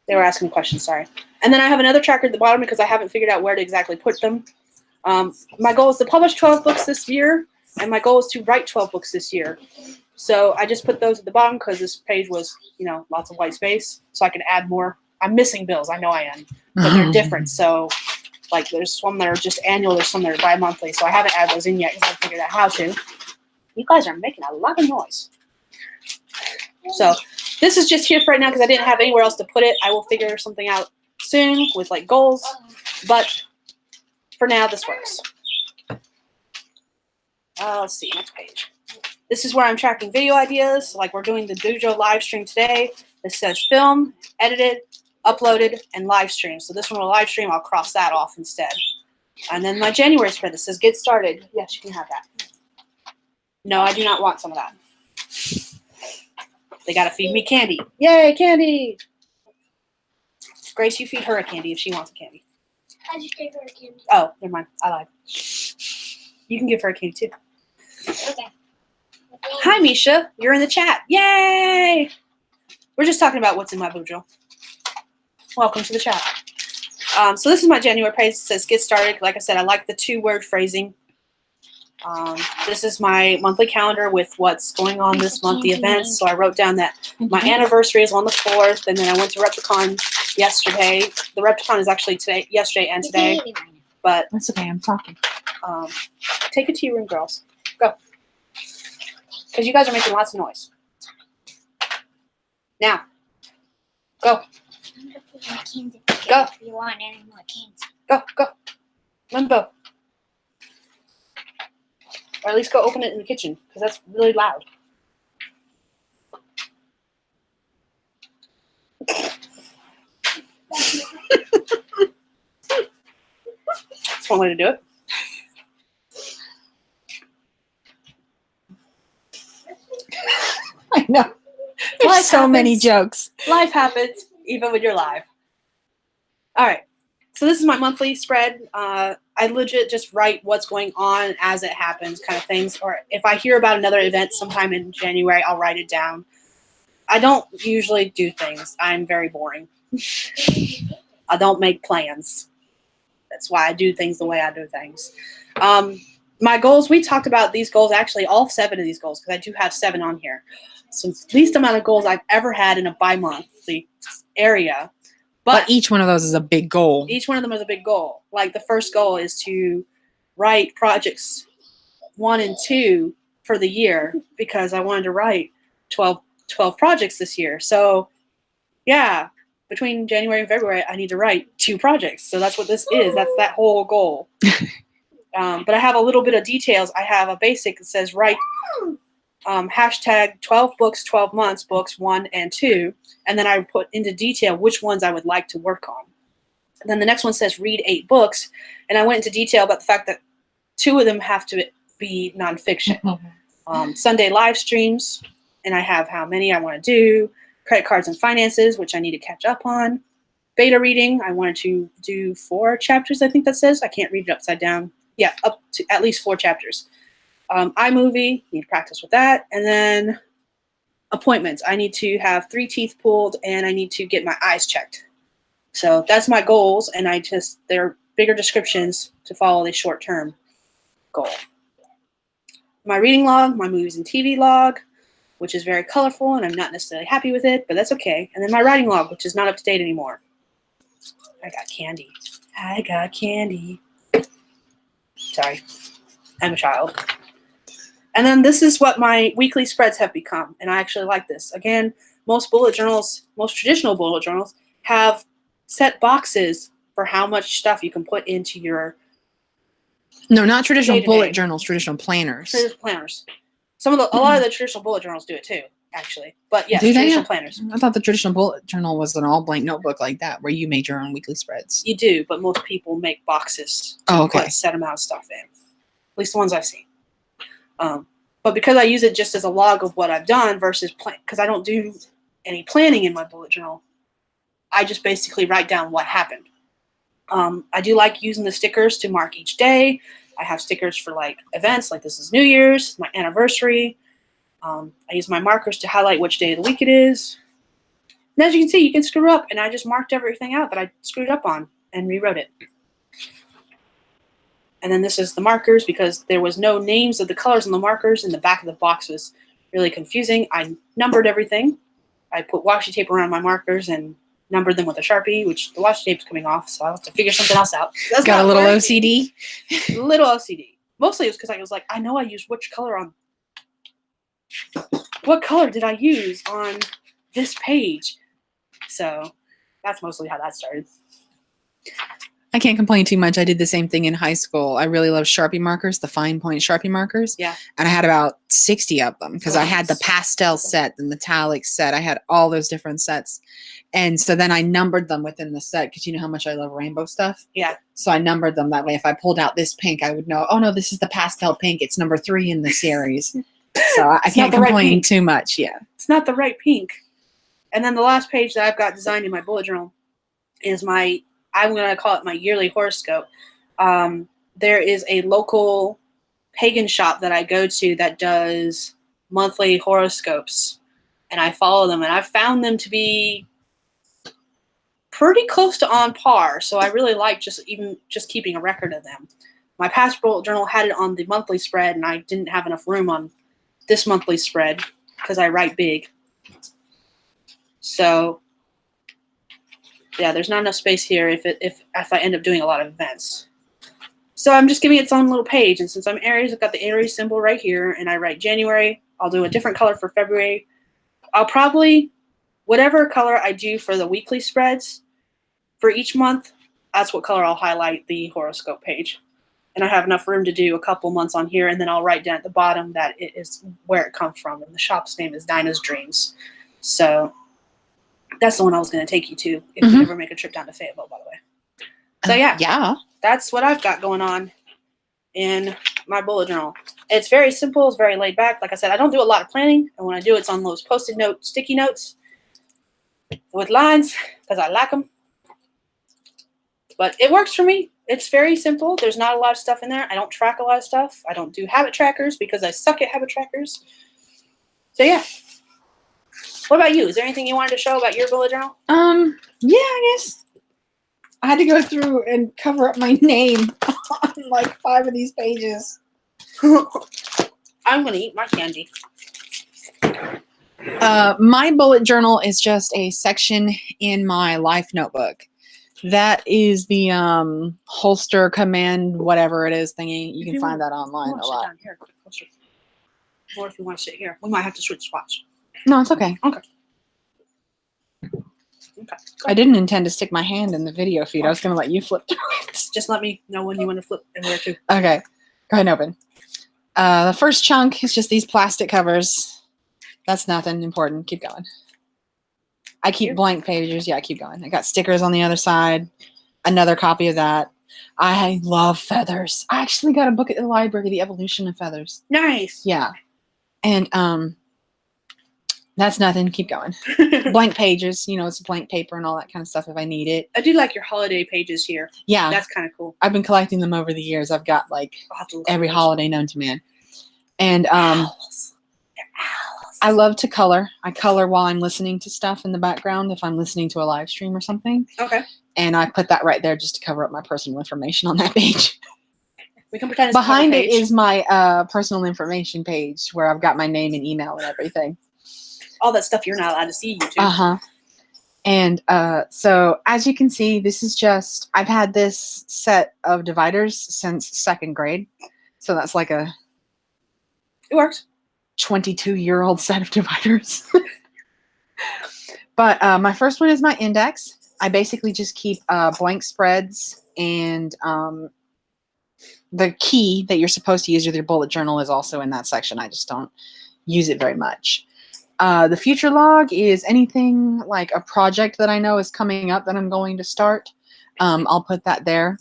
They were asking questions, sorry. And then I have another tracker at the bottom because I haven't figured out where to exactly put them. My goal is to publish 12 books this year, and my goal is to write 12 books this year. So I just put those at the bottom because this page was, lots of white space, so I can add more. I'm missing bills, I know I am, but they're different. So, like, there's some that are just annual, there's some that are bi-monthly, so I haven't added those in yet because I haven't figured out how to. You guys are making a lot of noise. So this is just here for right now because I didn't have anywhere else to put it. I will figure something out soon with like goals, but for now this works. Let's see, next page. This is where I'm tracking video ideas. Like we're doing the BuJo live stream today. This says film, edited, uploaded, and live stream. So this one will live stream. I'll cross that off instead. And then my January spread that says get started. Yes, you can have that. No, I do not want some of that. They got to feed me candy. Yay, candy! Grace, you feed her a candy if she wants a candy. I just gave her a candy. Oh, never mind. I lied. You can give her a candy too. Okay. Hi, Misha. You're in the chat. Yay! We're just talking about what's in my BuJo. Welcome to the chat. So this is my January page. It says get started. Like I said, I like the 2-word phrasing. This is my monthly calendar with what's going on this month, the events. So I wrote down that my anniversary is on the 4th, and then I went to Repticon yesterday. The Repticon is actually yesterday and today. But That's okay. I'm talking. take it to your room, girls. Go. Because you guys are making lots of noise. Now. Go. I'm gonna put my candy Go. if you want any more candy. Go. Go. Limbo. Or at least go open it in the kitchen, because that's really loud. That's one way to do it. I know. There's Life so many happens. jokes. Life happens, even when you're live. All right. So this is my monthly spread. I legit just write what's going on as it happens, kind of things. Or if I hear about another event sometime in January, I'll write it down. I don't usually do things. I'm very boring. I don't make plans. That's why I do things the way I do things. My goals, we talked about these goals, actually all 7 of these goals, because I do have 7 on here. So least amount of goals I've ever had in a bi-monthly area. But each one of those is a big goal. Each one of them is a big goal. Like the first goal is to write projects 1 and 2 for the year because I wanted to write 12 projects this year. So yeah, between January and February, I need to write 2 projects. So that's what this is. That's that whole goal. But I have a little bit of details. I have a basic that says write hashtag 12 books, 12 months, books 1 and 2. And then I put into detail which ones I would like to work on. And then the next one says read 8 books. And I went into detail about the fact that 2 of them have to be nonfiction. Sunday live streams, and I have how many I want to do. Credit cards and finances, which I need to catch up on. Beta reading, I wanted to do 4 chapters, I think that says. I can't read it upside down. Yeah, up to at least 4 chapters. iMovie, need to practice with that. And then appointments. I need to have 3 teeth pulled, and I need to get my eyes checked. So that's my goals, and they're bigger descriptions to follow the short-term goal. My reading log, my movies and TV log, which is very colorful, and I'm not necessarily happy with it, but that's okay. And then my writing log, which is not up to date anymore. I got candy. I got candy. Sorry, I'm a child. And then this is what my weekly spreads have become, and I actually like this. Again, most traditional bullet journals have set boxes for how much stuff you can put into your No, not traditional day-to-day. bullet journals, traditional planners. Traditional planners. A lot of the traditional bullet journals do it too, actually. But yes, Do they? traditional planners. I thought the traditional bullet journal was an all blank notebook like that where you made your own weekly spreads. You do, but most people make boxes to Oh, okay. put a set amount of stuff in. At least the ones I've seen. But because I use it just as a log of what I've done versus because I don't do any planning in my bullet journal, I just basically write down what happened. I do like using the stickers to mark each day. I have stickers for like events, like this is New Year's, my anniversary. I use my markers to highlight which day of the week it is. And as you can see, you can screw up, and I just marked everything out that I screwed up on and rewrote it. And then this is the markers because there was no names of the colors on the markers, and the back of the box was really confusing. I numbered everything. I put washi tape around my markers and numbered them with a Sharpie, which the washi tape's coming off, so I'll have to figure something else out. That's got a little OCD. Little OCD. Mostly it was because I was like, I know I used which color on... What color did I use on this page? So that's mostly how that started. I can't complain too much. I did the same thing in high school. I really love Sharpie markers, the fine point Sharpie markers. Yeah. And I had about 60 of them because I had the pastel set, the metallic set. I had all those different sets. And so then I numbered them within the set because you know how much I love rainbow stuff. Yeah. So I numbered them that way. If I pulled out this pink, I would know, oh no, this is the pastel pink. It's number 3 in the series. So I can't complain too much. Yeah. It's not the right pink. And then the last page that I've got designed in my bullet journal is I'm going to call it my yearly horoscope. There is a local pagan shop that I go to that does monthly horoscopes, and I follow them, and I've found them to be pretty close to on par, so I really like just keeping a record of them. My past bullet journal had it on the monthly spread, and I didn't have enough room on this monthly spread because I write big. So yeah, there's not enough space here if I end up doing a lot of events. So I'm just giving it its own little page, and since I'm Aries, I've got the Aries symbol right here, and I write January. I'll do a different color for February. I'll probably, whatever color I do for the weekly spreads for each month, that's what color I'll highlight the horoscope page. And I have enough room to do a couple months on here, and then I'll write down at the bottom that it is where it comes from, and the shop's name is Dinah's Dreams. So that's the one I was going to take you to if you ever make a trip down to Fayetteville, by the way. So yeah, that's what I've got going on in my bullet journal. It's very simple. It's very laid back. Like I said, I don't do a lot of planning, and when I do, it's on those Post-it note sticky notes with lines because I like them. But it works for me. It's very simple. There's not a lot of stuff in there. I don't track a lot of stuff. I don't do habit trackers because I suck at habit trackers. So yeah. What about you? Is there anything you wanted to show about your bullet journal? Yeah, I guess I had to go through and cover up my name on like 5 of these pages. I'm going to eat my candy. My bullet journal is just a section in my life notebook. That is the holster command, whatever it is thingy. You can find that online a lot. Down here, closer. Or if you want to sit here, we might have to switch spots. No, it's okay. Okay. I didn't intend to stick my hand in the video feed. I was going to let you flip through it. Just let me know when you want to flip and where to. Okay. Go ahead and open. The first chunk is just these plastic covers. That's nothing important. Keep going. I keep blank pages. Yeah, keep going. I got stickers on the other side. Another copy of that. I love feathers. I actually got a book at the library, The Evolution of Feathers. Nice. Yeah. And that's nothing. Keep going. Blank pages. You know, it's blank paper and all that kind of stuff if I need it. I do like your holiday pages here. Yeah. That's kind of cool. I've been collecting them over the years. I've got like every holiday known to man. And owls. I love to color. I color while I'm listening to stuff in the background if I'm listening to a live stream or something. Okay. And I put that right there just to cover up my personal information on that page. We can pretend it's behind it is my personal information page where I've got my name and email and everything. All that stuff you're not allowed to see, YouTube. Uh-huh. And so as you can see, this is just, I've had this set of dividers since 2nd grade. So that's like a... It works. 22-year-old set of dividers. But my first one is my index. I basically just keep blank spreads, and the key that you're supposed to use with your bullet journal is also in that section. I just don't use it very much. The future log is anything like a project that I know is coming up that I'm going to start. I'll put that there.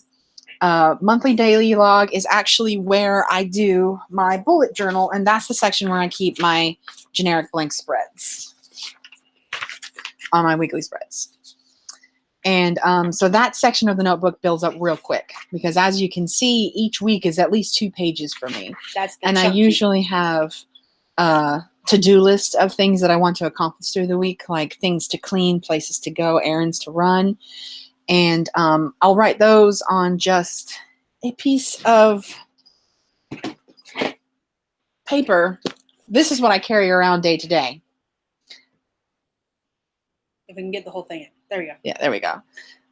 Monthly daily log is actually where I do my bullet journal, and that's the section where I keep my generic blank spreads on my weekly spreads. And so that section of the notebook builds up real quick because, as you can see, each week is at least 2 pages for me. That's the and chunky. I usually have to-do list of things that I want to accomplish through the week, like things to clean, places to go, errands to run. And I'll write those on just a piece of paper. This is what I carry around day to day. If we can get the whole thing in. There we go. Yeah, there we go.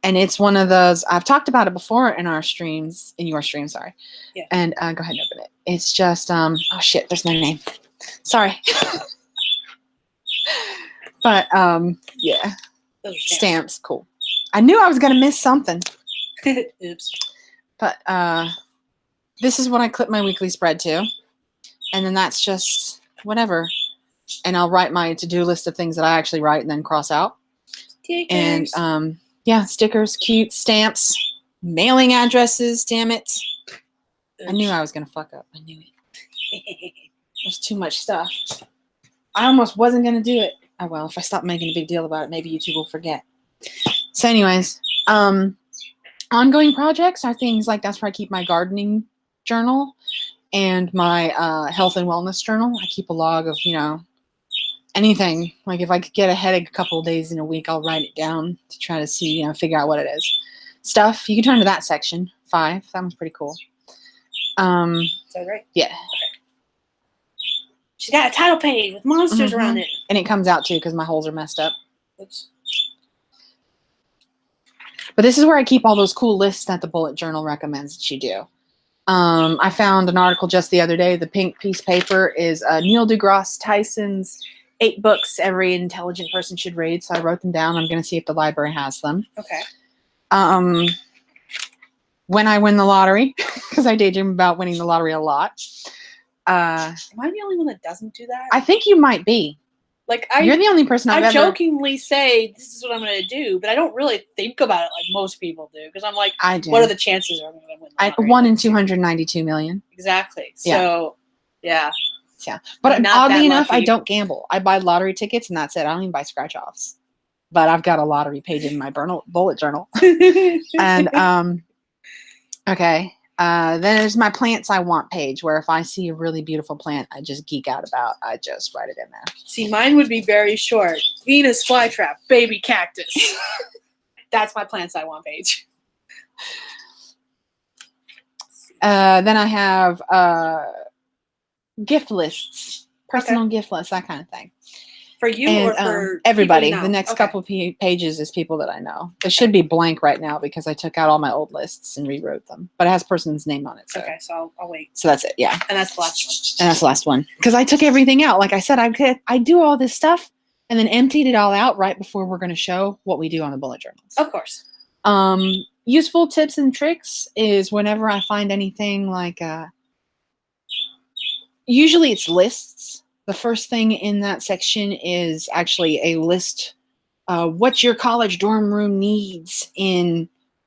And it's one of those, I've talked about it before in your stream, sorry. Yeah. And go ahead and open it. It's just, oh shit, there's my name. Sorry. But, yeah. Those are Stamps, cool. I knew I was going to miss something. Oops. But this is what I clip my weekly spread to. And then that's just whatever. And I'll write my to-do list of things that I actually write and then cross out. Stickers. And yeah, stickers, cute, stamps, mailing addresses, damn it. I knew I was going to fuck up. I knew it. There's too much stuff. I almost wasn't going to do it. Oh, well, if I stop making a big deal about it, maybe YouTube will forget. So anyways, ongoing projects are things like that's where I keep my gardening journal and my health and wellness journal. I keep a log of, anything. Like if I could get a headache a couple of days in a week, I'll write it down to try to see, figure out what it is. Stuff. You can turn to that section. 5. That one's pretty cool. Is that right? Yeah. Okay. She's got a title page with monsters around it. And it comes out too because my holes are messed up. Oops. But this is where I keep all those cool lists that the bullet journal recommends that you do. I found an article just the other day. The pink piece of paper is Neil deGrasse Tyson's 8 books every intelligent person should read. So I wrote them down. I'm going to see if the library has them. Okay. When I win the lottery, because I daydream about winning the lottery a lot. Am I the only one that doesn't do that? I think you might be. Like You're the only person I've I ever... jokingly say this is what I'm going to do, but I don't really think about it like most people do because I'm like, I do. what are the chances I'm going to win the lottery? 1 in 292 million. Exactly. Yeah. So, yeah. Yeah. But I'm not oddly that enough, lucky. I don't gamble. I buy lottery tickets and that's it. I don't even buy scratch-offs. But I've got a lottery page in my bullet journal. And, okay. Then there's my plants I want page where if I see a really beautiful plant I just geek out about, I just write it in there. See, mine would be very short. Venus flytrap, baby cactus. That's my plants I want page. Then I have gift lists, personal gift lists, that kind of thing. For you And, or for everybody. people you know? The next Okay. couple of pages is people that I know. It should be blank right now because I took out all my old lists and rewrote them. But it has person's name on it. So, Okay, so I'll wait. so that's it. Yeah. And that's the last And that's the last one. Because I took everything out. Like I said, I do all this stuff and then emptied it all out right before we're going to show what we do on the bullet journals. one. Of course. Useful tips and tricks is whenever I find anything like, usually it's lists. The first thing in that section is actually a list, what your college dorm room needs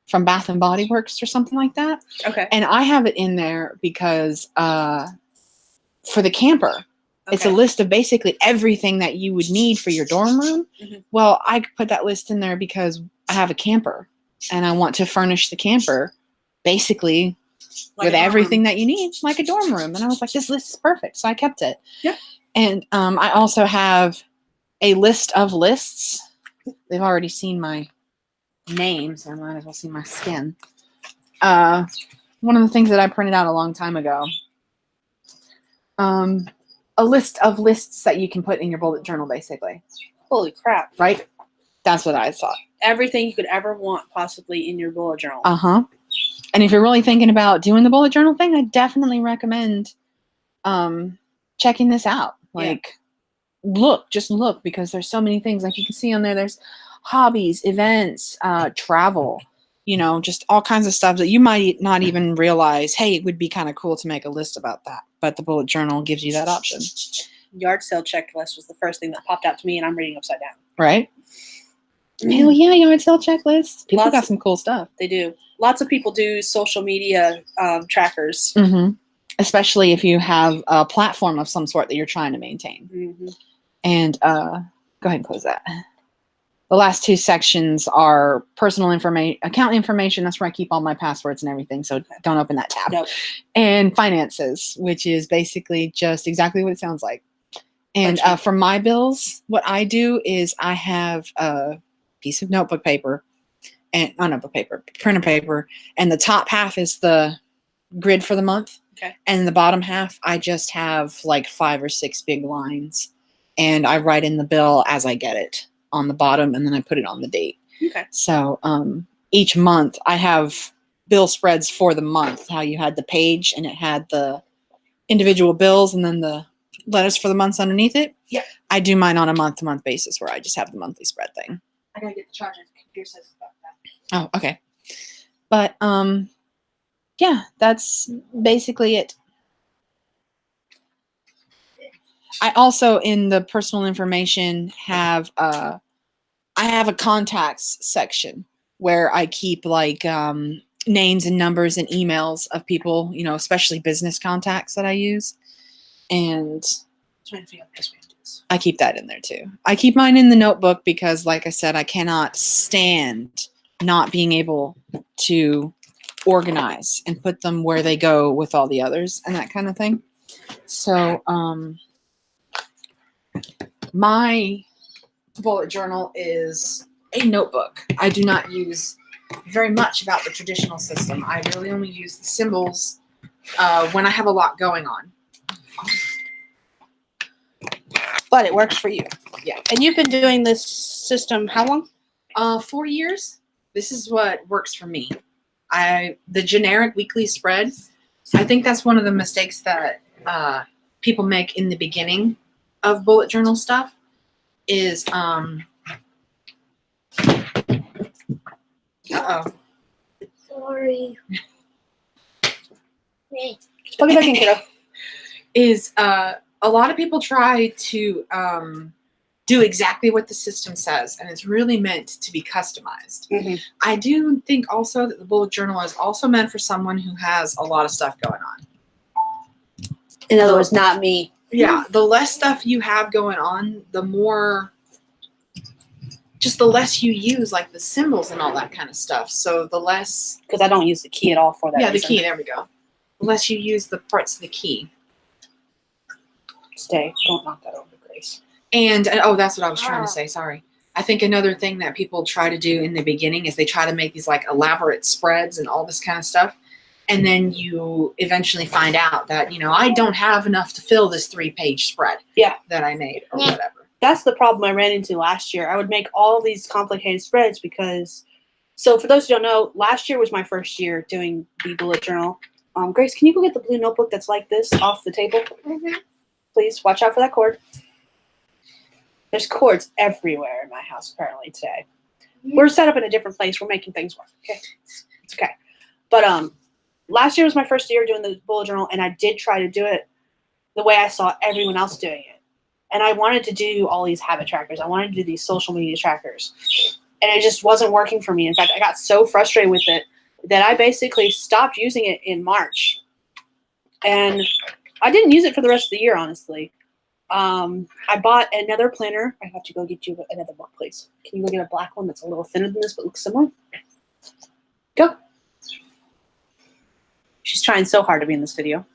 from Bath and Body Works or something like that. Okay. And I have it in there because for the camper, it's a Okay. list of basically everything that you would need for your dorm room. Mhm. Well, I put that list in there because I have a camper and I want to furnish the camper basically Like with a dorm everything room. that you need, like a dorm room. And I was like, this list is perfect. So I kept it. Yeah. And I also have a list of lists. They've already seen my name, so I might as well see my skin. One of the things that I printed out a long time ago. A list of lists that you can put in your bullet journal, basically. Holy crap. Right? That's what I thought. Everything you could ever want possibly in your bullet journal. Uh-huh. And if you're really thinking about doing the bullet journal thing, I definitely recommend checking this out. Like, just look, because there's so many things. Like you can see on there, there's hobbies, events, travel, just all kinds of stuff that you might not even realize, hey, it would be kind of cool to make a list about that. But the bullet journal gives you that option. Yard sale checklist was the first thing that popped out to me, and I'm reading upside down. Right? Hell yeah, yard sale checklists. People got some cool stuff. They do. Lots of people do social media trackers. Mm-hmm. Especially if you have a platform of some sort that you're trying to maintain. Mm-hmm. And go ahead and close that. The last 2 sections are personal information, account information. That's where I keep all my passwords and everything. So don't open that tab. Nope. And finances, which is basically just exactly what it sounds like. And But you- for my bills, what I do is I have a piece of notebook paper and not notebook paper, printer paper, and the top half is the grid for the month. Okay. And the bottom half, I just have like 5 or 6 big lines, and I write in the bill as I get it on the bottom, and then I put it on the date. Okay. So each month I have bill spreads for the month. How you had the page and it had the individual bills and then the letters for the months underneath it. Yeah. I do mine on a month-to-month basis where I just have the monthly spread thing. I gotta get the charger. The computer says about that. Oh, okay. But yeah, that's basically it. I also in the personal information have I have a contacts section where I keep like names and numbers and emails of people, you know, especially business contacts that I use. And Trying to figure out the best way to do this. I keep that in there too. I keep mine in the notebook because, like I said, I cannot stand not being able to organize and put them where they go with all the others and that kind of thing. So, my bullet journal is a notebook. I do not use very much about the traditional system. I really only use the symbols when I have a lot going on. But it works for you. Yeah. And you've been doing this system how long? 4 years. This is what works for me. The generic weekly spread, I think that's one of the mistakes that people make in the beginning of bullet journal stuff is Sorry. Hey. Just plug it back in, kiddo. is a lot of people try to do exactly what the system says, and it's really meant to be customized. Mm-hmm. I do think also that the bullet journal is also meant for someone who has a lot of stuff going on. In other words, not me. Yeah, the less stuff you have going on, the more, just the less you use like the symbols and all that kind of stuff. So the less, Because I don't use the key at all for that. yeah, the reason. key, there we go. The less you use the parts of the key. Stay. Don't knock that over, Grace. And oh, that's what I was trying to say. Sorry. I think another thing that people try to do in the beginning is they try to make these like elaborate spreads and all this kind of stuff. And then you eventually find out that, you know, I don't have enough to fill this 3-page spread that I made or whatever. That's the problem I ran into last year. I would make all these complicated spreads because, so for those who don't know, last year was my first year doing the bullet journal. Grace, can you go get the blue notebook that's like this off the table? Mm-hmm. Please watch out for that cord. There's cords everywhere in my house apparently today. We're set up in a different place. We're making things work. Okay, it's okay. But last year was my first year doing the bullet journal, and I did try to do it the way I saw everyone else doing it. And I wanted to do all these habit trackers. I wanted to do these social media trackers, and it just wasn't working for me. In fact, I got so frustrated with it that I basically stopped using it in March, and I didn't use it for the rest of the year, honestly. I bought another planner. I have to go get you another book, please. Can you go get a black one that's a little thinner than this but looks similar? Go. She's trying so hard to be in this video.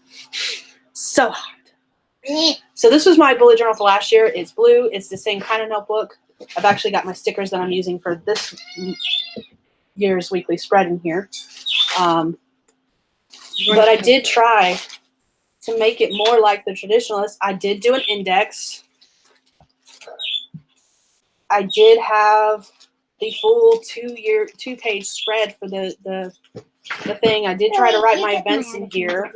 So hard. So this was my bullet journal for last year. It's blue. It's the same kind of notebook. I've actually got my stickers that I'm using for this year's weekly spread in here. But I did try to make it more like the traditionalist. I did do an index. I did have the full 2-page spread for the thing. I did try to write my events in here.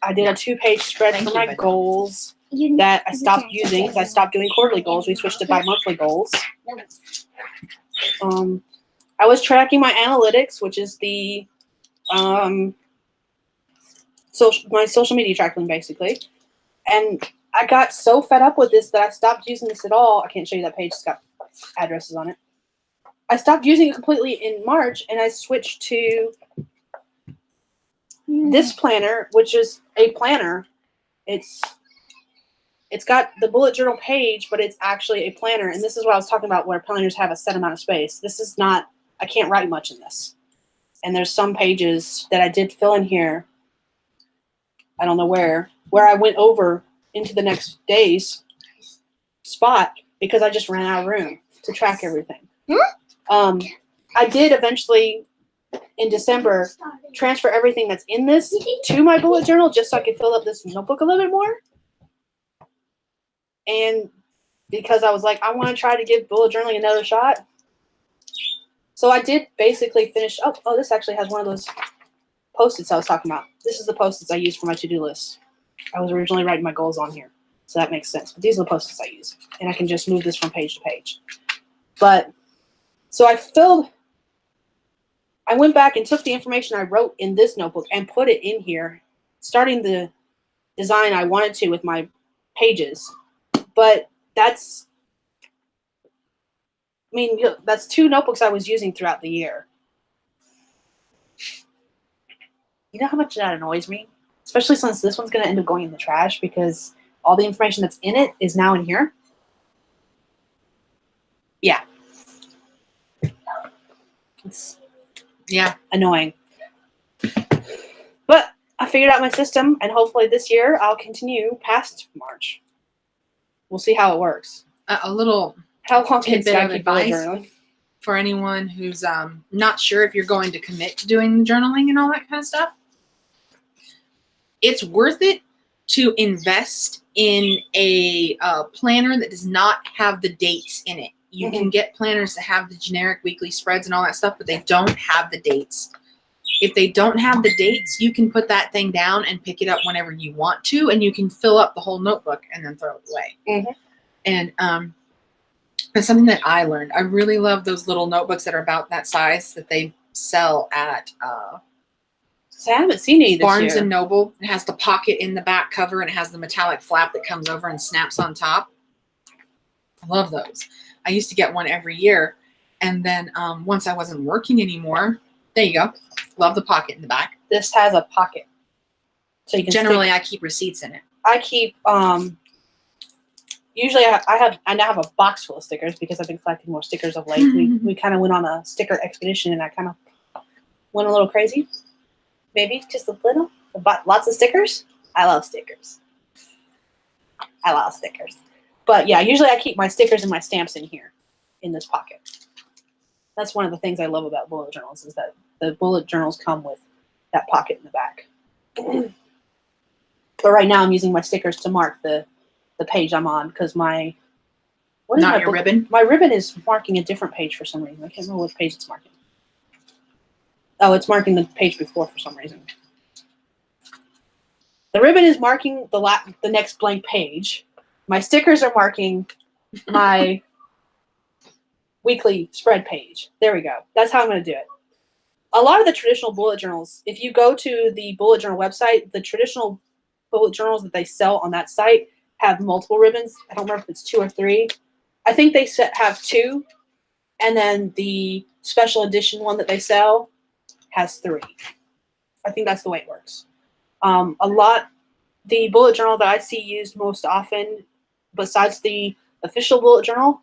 I did a 2-page spread for my goals that I stopped using because I stopped doing quarterly goals. We switched to bi-monthly goals. I was tracking my analytics, which is the my social media tracking, basically. And I got so fed up with this that I stopped using this at all. I can't show you that page. It's got addresses on it. I stopped using it completely in March, and I switched to this planner, which is a planner. It's got the bullet journal page, but it's actually a planner. And this is what I was talking about, where planners have a set amount of space. This is not, I can't write much in this. And there's some pages that I did fill in here. I don't know where I went over into the next day's spot because I just ran out of room to track everything. I did eventually in December transfer everything that's in this to my bullet journal just so I could fill up this notebook a little bit more. And because I was like, I want to try to give bullet journaling another shot. So I did basically finish. Oh, this actually has one of those Post-its I was talking about. This is the Post-its I use for my to-do list. I was originally writing my goals on here, so that makes sense. But these are the Post-its I use, and I can just move this from page to page. But so I went back and took the information I wrote in this notebook and put it in here, starting the design I wanted to with my pages. But that's 2 notebooks I was using throughout the year. You know how much that annoys me? Especially since this one's going to end up going in the trash because all the information that's in it is now in here. Yeah. It's annoying. But I figured out my system, and hopefully this year I'll continue past March. We'll see how it works. A little How long can tidbit I of keep bullet advice journaling? for anyone who's not sure if you're going to commit to doing the journaling and all that kind of stuff. It's worth it to invest in a planner that does not have the dates in it. You can get planners that have the generic weekly spreads and all that stuff, but they don't have the dates. If they don't have the dates, you can put that thing down and pick it up whenever you want to, and you can fill up the whole notebook and then throw it away. And it's something that I learned. I really love those little notebooks that are about that size that they sell at So I haven't seen any this Barnes year. and Noble. It has the pocket in the back cover, and it has the metallic flap that comes over and snaps on top. I love those. I used to get one every year, and then once I wasn't working anymore, there you go. Love the pocket in the back. This has a pocket, so you can Generally, I keep receipts in it. I keep usually I now have a box full of stickers because I've been collecting more stickers of late. We kind of went on a sticker expedition, and I kind of went a little crazy. Maybe just a little. I bought lots of stickers. I love stickers. But yeah, usually I keep my stickers and my stamps in here, in this pocket. That's one of the things I love about bullet journals is that the bullet journals come with that pocket in the back. But right now I'm using my stickers to mark the page I'm on because my ribbon? My ribbon is marking a different page for some reason. I can't remember which page it's marking. Oh, it's marking the page before for some reason. The ribbon is marking the next blank page. My stickers are marking my weekly spread page. There we go. That's how I'm going to do it. A lot of the traditional bullet journals, if you go to the bullet journal website, the traditional bullet journals that they sell on that site have multiple ribbons. I don't remember if it's 2 or 3. I think they have 2, and then the special edition one that they sell has 3. I think that's the way it works. The bullet journal that I see used most often, besides the official bullet journal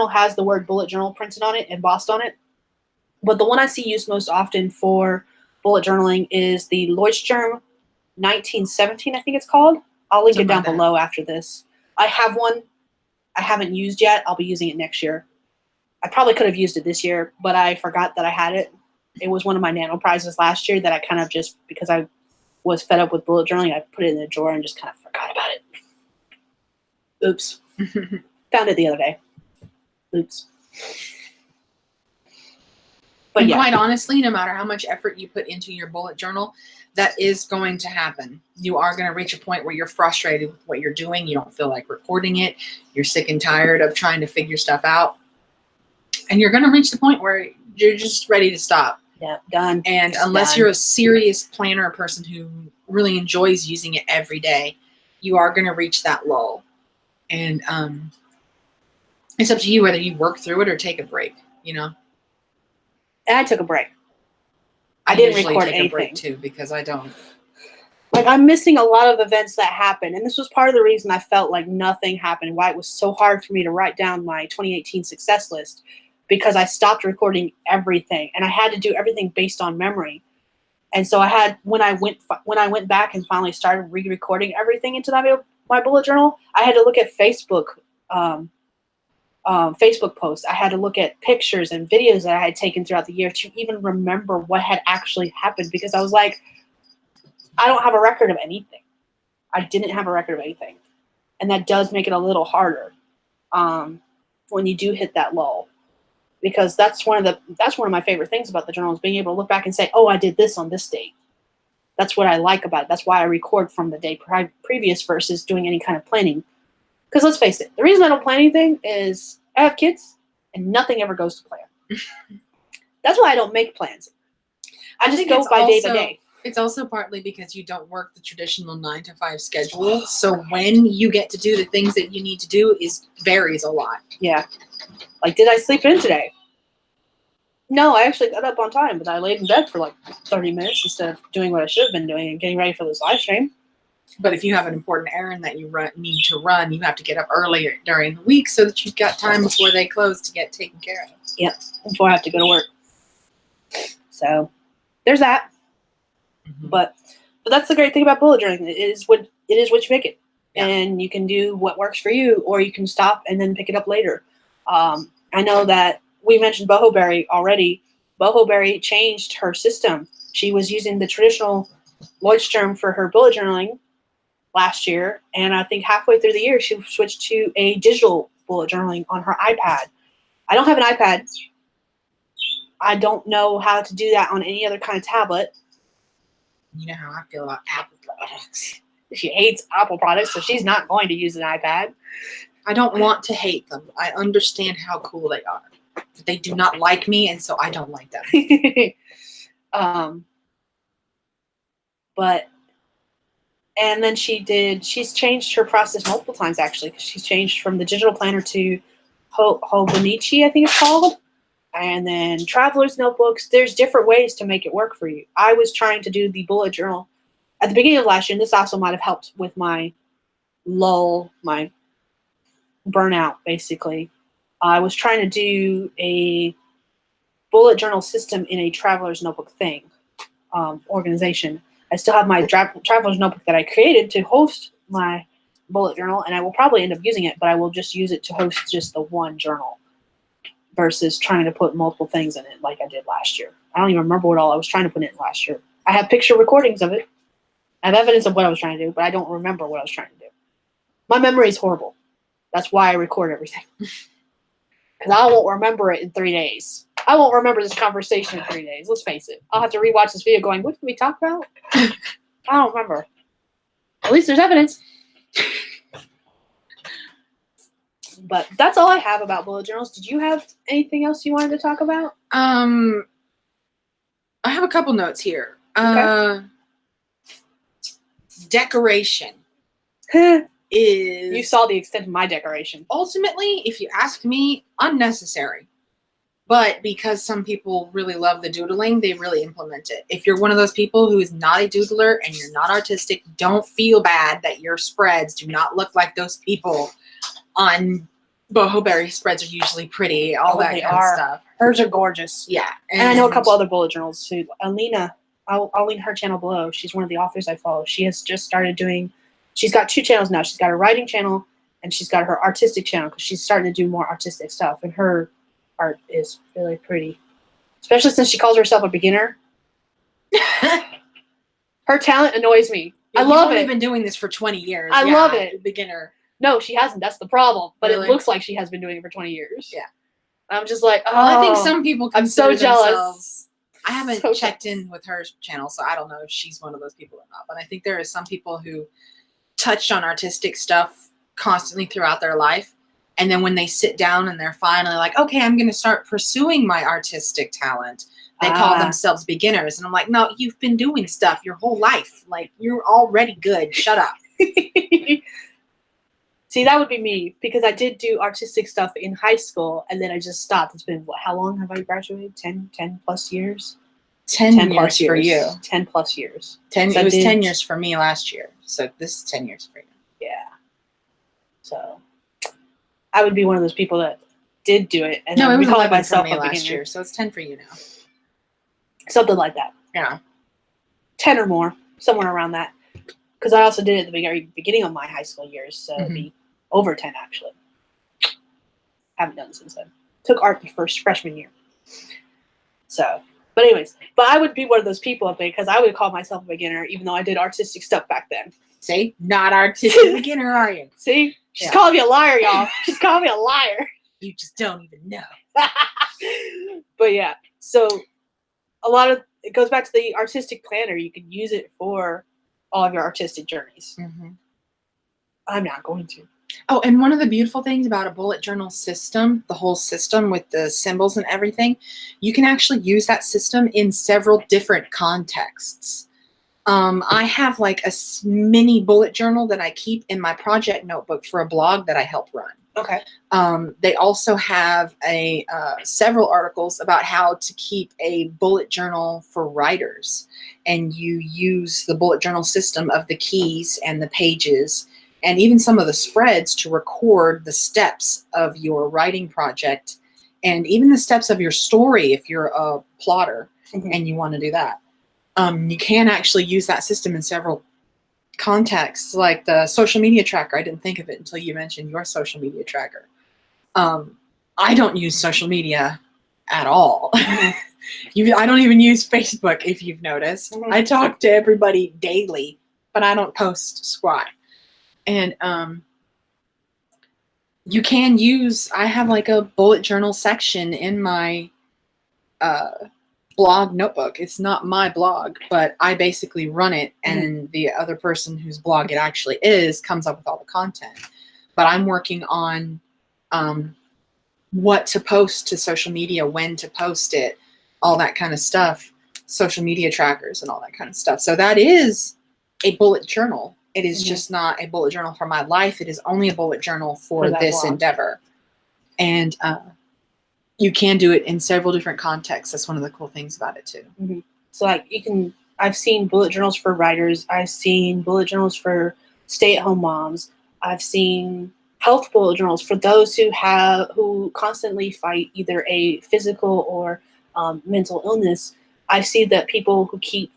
has the word bullet journal printed on it, embossed on it. But the one I see used most often for bullet journaling is the Leuchtturm 1917, I think it's called. I'll link it down below after this. I have one I haven't used yet. I'll be using it next year. I probably could have used it this year, but I forgot that I had it. It was one of my nano prizes last year that I kind of just, because I was fed up with bullet journaling, I put it in the drawer and just kind of forgot about it. Oops. Found it the other day. Oops. But and yeah. quite honestly, no matter how much effort you put into your bullet journal, that is going to happen. You are going to reach a point where you're frustrated with what you're doing. You don't feel like recording it. You're sick and tired of trying to figure stuff out. And you're going to reach the point where you're just ready to stop. Yeah, done. And Just unless done. you're a serious planner, a person who really enjoys using it every day, you are going to reach that lull. And it's up to you whether you work through it or take a break, you know? And I took a break. I didn't usually record take anything. a break too because I don't. Like, I'm missing a lot of events that happened. And this was part of the reason I felt like nothing happened, why it was so hard for me to write down my 2018 success list, because I stopped recording everything. And I had to do everything based on memory. And so I had when I went back and finally started re-recording everything into my bullet journal, I had to look at Facebook posts. I had to look at pictures and videos that I had taken throughout the year to even remember what had actually happened, because I was like, I don't have a record of anything. I didn't have a record of anything. And that does make it a little harder when you do hit that lull, because that's one of my favorite things about the journal, is being able to look back and say, oh, I did this on this date. That's what I like about it. That's why I record from the day previous versus doing any kind of planning. Because let's face it, the reason I don't plan anything is I have kids and nothing ever goes to plan. That's why I don't make plans. I just go by day by day. It's also partly because you don't work the traditional 9-to-5 schedule. So when you get to do the things that you need to do varies a lot. Yeah. Like, did I sleep in today? No, I actually got up on time, but I laid in bed for like 30 minutes instead of doing what I should have been doing and getting ready for this live stream. But if you have an important errand that you need to run, you have to get up earlier during the week so that you've got time before they close to get taken care of. Yep, before I have to go to work. So there's that. Mm-hmm. But that's the great thing about bullet journaling. It is what you make it. Yeah. And you can do what works for you, or you can stop and then pick it up later. I know that we mentioned Boho Berry already. Boho Berry changed her system. She was using the traditional Lloydstrom for her bullet journaling last year, and I think halfway through the year she switched to a digital bullet journaling on her iPad. I don't have an iPad. I don't know how to do that on any other kind of tablet. You know how I feel about Apple products. She hates Apple products, so she's not going to use an iPad. I don't want to hate them. I understand how cool they are. But they do not like me, and so I don't like them. And then she's changed her process multiple times, actually, because she's changed from the digital planner to Hobonichi, I think it's called. And then traveler's notebooks. There's different ways to make it work for you. I was trying to do the bullet journal at the beginning of last year, and this also might have helped with my lull, my burnout, basically. I was trying to do a bullet journal system in a traveler's notebook thing, organization. I still have my traveler's notebook that I created to host my bullet journal, and I will probably end up using it, but I will just use it to host just the one journal versus trying to put multiple things in it like I did last year. I don't even remember what all I was trying to put in last year. I have picture recordings of it. I have evidence of what I was trying to do, but I don't remember what I was trying to do. My memory is horrible. That's why I record everything. Because I won't remember it in 3 days. I won't remember this conversation in 3 days. Let's face it. I'll have to rewatch this video going, what did we talk about? I don't remember. At least there's evidence. But that's all I have about bullet journals. Did you have anything else you wanted to talk about? I have a couple notes here. Okay. Decoration is... You saw the extent of my decoration. Ultimately, if you ask me, unnecessary. But because some people really love the doodling, they really implement it. If you're one of those people who is not a doodler and you're not artistic, don't feel bad that your spreads do not look like those people on Boho Berry. Spreads are usually pretty, all that kind of stuff. Hers are gorgeous. Yeah. And I know a couple other bullet journals too. Alina, I'll link her channel below. She's one of the authors I follow. She has just started doing, she's got 2 channels now. She's got a writing channel and she's got her artistic channel because she's starting to do more artistic stuff. And her art is really pretty, especially since she calls herself a beginner. Her talent annoys me. I love it. You've been doing this for 20 years. I love it. Beginner. No, she hasn't. That's the problem. But really? It looks like she has been doing it for 20 years. Yeah. I'm just like, oh. Well, I think some people I'm so jealous. Themselves. I haven't checked in with her channel, so I don't know if she's one of those people or not. But I think there are some people who touched on artistic stuff constantly throughout their life. And then when they sit down and they're finally like, okay, I'm going to start pursuing my artistic talent, they call themselves beginners. And I'm like, no, you've been doing stuff your whole life. Like, you're already good. Shut up. See, that would be me because I did do artistic stuff in high school and then I just stopped. It's been, how long have I graduated? 10 plus years? 10 years for you. 10 plus years. 10. So it was 10 years for me last year. So this is 10 years for you. Yeah. So I would be one of those people that did do it. And no, it was call 11 myself for me last year. So it's 10 for you now. Something like that. Yeah. 10 or more, somewhere around that. Because I also did it at the very beginning of my high school years, so it'd be over 10 actually. Haven't done it since then. Took art the first freshman year. So, but anyways, but I would be one of those people up there because I would call myself a beginner, even though I did artistic stuff back then. See, not artistic beginner, are you? See, she's calling me a liar, y'all. She's calling me a liar. You just don't even know. But yeah, so a lot of it goes back to the artistic planner. You can use it for all of your artistic journeys. I'm not going to. Oh, and one of the beautiful things about a bullet journal system, the whole system with the symbols and everything, you can actually use that system in several different contexts. I have like a mini bullet journal that I keep in my project notebook for a blog that I help run. Okay. They also have several articles about how to keep a bullet journal for writers. And you use the bullet journal system of the keys and the pages and even some of the spreads to record the steps of your writing project and even the steps of your story if you're a plotter and you want to do that. You can actually use that system in several contexts, like the social media tracker. I didn't think of it until you mentioned your social media tracker. I don't use social media at all. I don't even use Facebook, if you've noticed. I talk to everybody daily, but I don't post squat. And you can use, I have like a bullet journal section in my blog notebook. It's not my blog, but I basically run it, and the other person whose blog it actually is comes up with all the content. But I'm working on what to post to social media, when to post it, all that kind of stuff, social media trackers and all that kind of stuff. So that is a bullet journal. It is just not a bullet journal for my life. It is only a bullet journal for this blog endeavor. And you can do it in several different contexts. That's one of the cool things about it too. So like I've seen bullet journals for writers. I've seen bullet journals for stay-at-home moms. I've seen health bullet journals for those who constantly fight either a physical or mental illness. I see that people who keep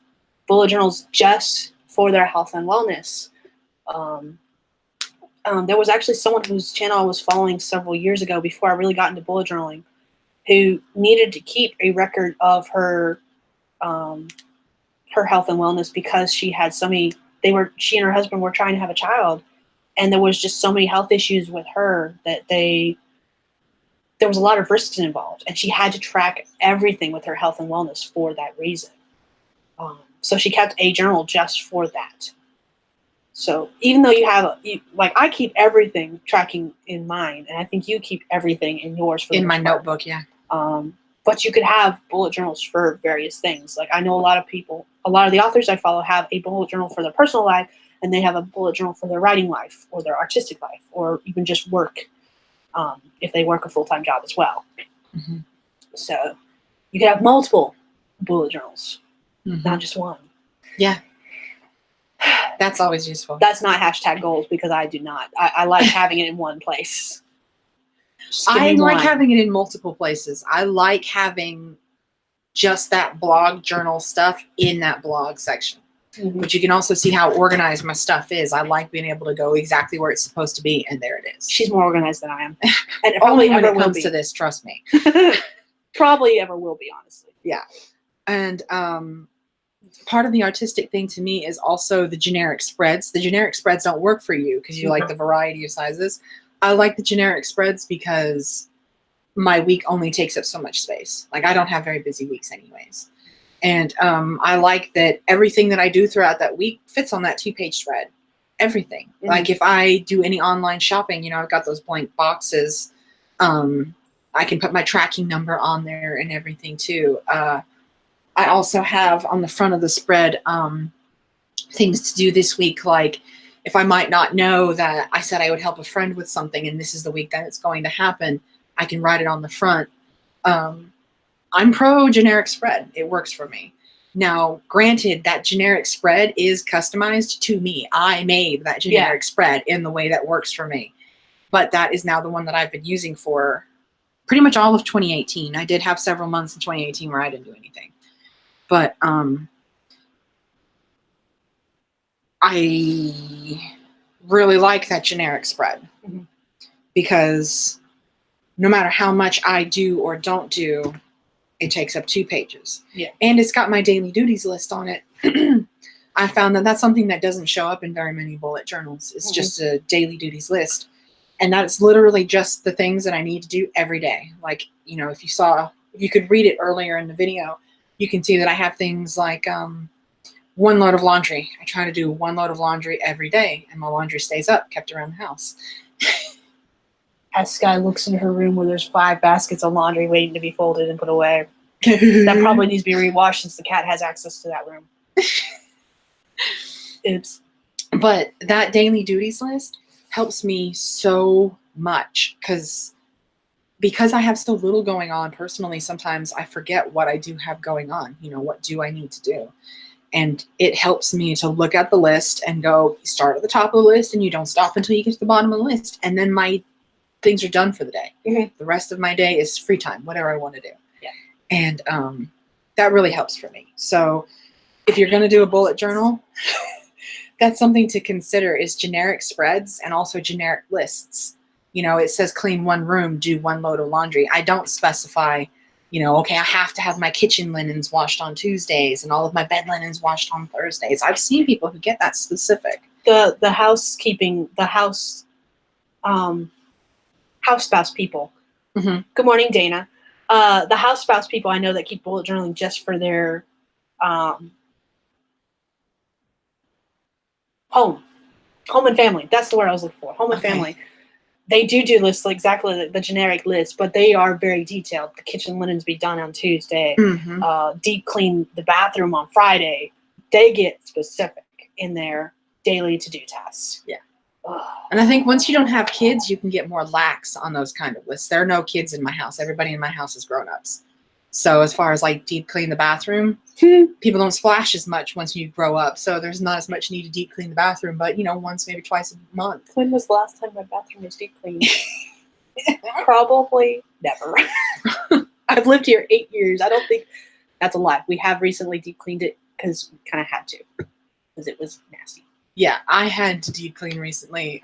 bullet journals just for their health and wellness. There was actually someone whose channel I was following several years ago before I really got into bullet journaling, who needed to keep a record of her health and wellness because she had she and her husband were trying to have a child, and there was just so many health issues with her that there was a lot of risks involved, and she had to track everything with her health and wellness for that reason. So she kept a journal just for that. So even though I keep everything tracking in mine, and I think you keep everything in yours. In my notebook, yeah. But you could have bullet journals for various things. Like I know a lot of the authors I follow have a bullet journal for their personal life, and they have a bullet journal for their writing life or their artistic life, or even just work, if they work a full-time job as well. So you could have multiple bullet journals, not just one. Yeah. That's always useful. That's not hashtag goals because I do not. I like having it in one place. I like having it in multiple places. I like having just that blog journal stuff in that blog section. But you can also see how organized my stuff is. I like being able to go exactly where it's supposed to be, and there it is. She's more organized than I am. And only when it comes to this, trust me. Probably ever will be, honestly. Yeah. And part of the artistic thing to me is also the generic spreads. The generic spreads don't work for you because you like the variety of sizes. I like the generic spreads because my week only takes up so much space. Like I don't have very busy weeks anyways. And I like that everything that I do throughout that week fits on that 2-page spread. Everything. Like if I do any online shopping, I've got those blank boxes. I can put my tracking number on there and everything too. I also have on the front of the spread things to do this week. Like if I might not know that I said I would help a friend with something and this is the week that it's going to happen, I can write it on the front. I'm pro generic spread. It works for me. Now, granted, that generic spread is customized to me. I made that generic spread in the way that works for me. But that is now the one that I've been using for pretty much all of 2018. I did have several months in 2018 where I didn't do anything. But I really like that generic spread Mhm. because no matter how much I do or don't do, it takes up 2 pages. Yeah. And it's got my daily duties list on it. I found that that's something that doesn't show up in very many bullet journals. It's Mhm. just a daily duties list. And that's literally just the things that I need to do every day. Like, if you could read it earlier in the video, you can see that I have things like 1 load of laundry. I try to do 1 load of laundry every day, and my laundry stays up, kept around the house. As Sky looks in her room where there's 5 baskets of laundry waiting to be folded and put away. That probably needs to be rewashed since the cat has access to that room. Oops. But that daily duties list helps me so much because I have so little going on personally. Sometimes I forget what I do have going on. What do I need to do? And it helps me to look at the list and go, you start at the top of the list and you don't stop until you get to the bottom of the list. And then my things are done for the day. Mhm. The rest of my day is free time, whatever I want to do. Yeah. And that really helps for me. So if you're going to do a bullet journal, that's something to consider is generic spreads and also generic lists. It says clean 1 room, do 1 load of laundry. I don't specify, okay, I have to have my kitchen linens washed on Tuesdays and all of my bed linens washed on Thursdays. I've seen people who get that specific. The housekeeping, house spouse people. Mhm. Good morning, Dana. The house spouse people I know that keep bullet journaling just for their home and family. That's the word I was looking for. Home and Okay. family. They do lists like exactly the generic list, but they are very detailed. The kitchen linens be done on Tuesday. Mhm. Deep clean the bathroom on Friday. They get specific in their daily to-do tasks. Yeah. And I think once you don't have kids, you can get more lax on those kind of lists. There are no kids in my house. Everybody in my house is grown-ups. So as far as like deep clean the bathroom, people don't splash as much once you grow up. So there's not as much need to deep clean the bathroom, but once, maybe twice a month. When was the last time my bathroom was deep cleaned? Probably never. I've lived here 8 years. I don't think that's a lie. We have recently deep cleaned it because we kind of had to because it was nasty. Yeah, I had to deep clean recently.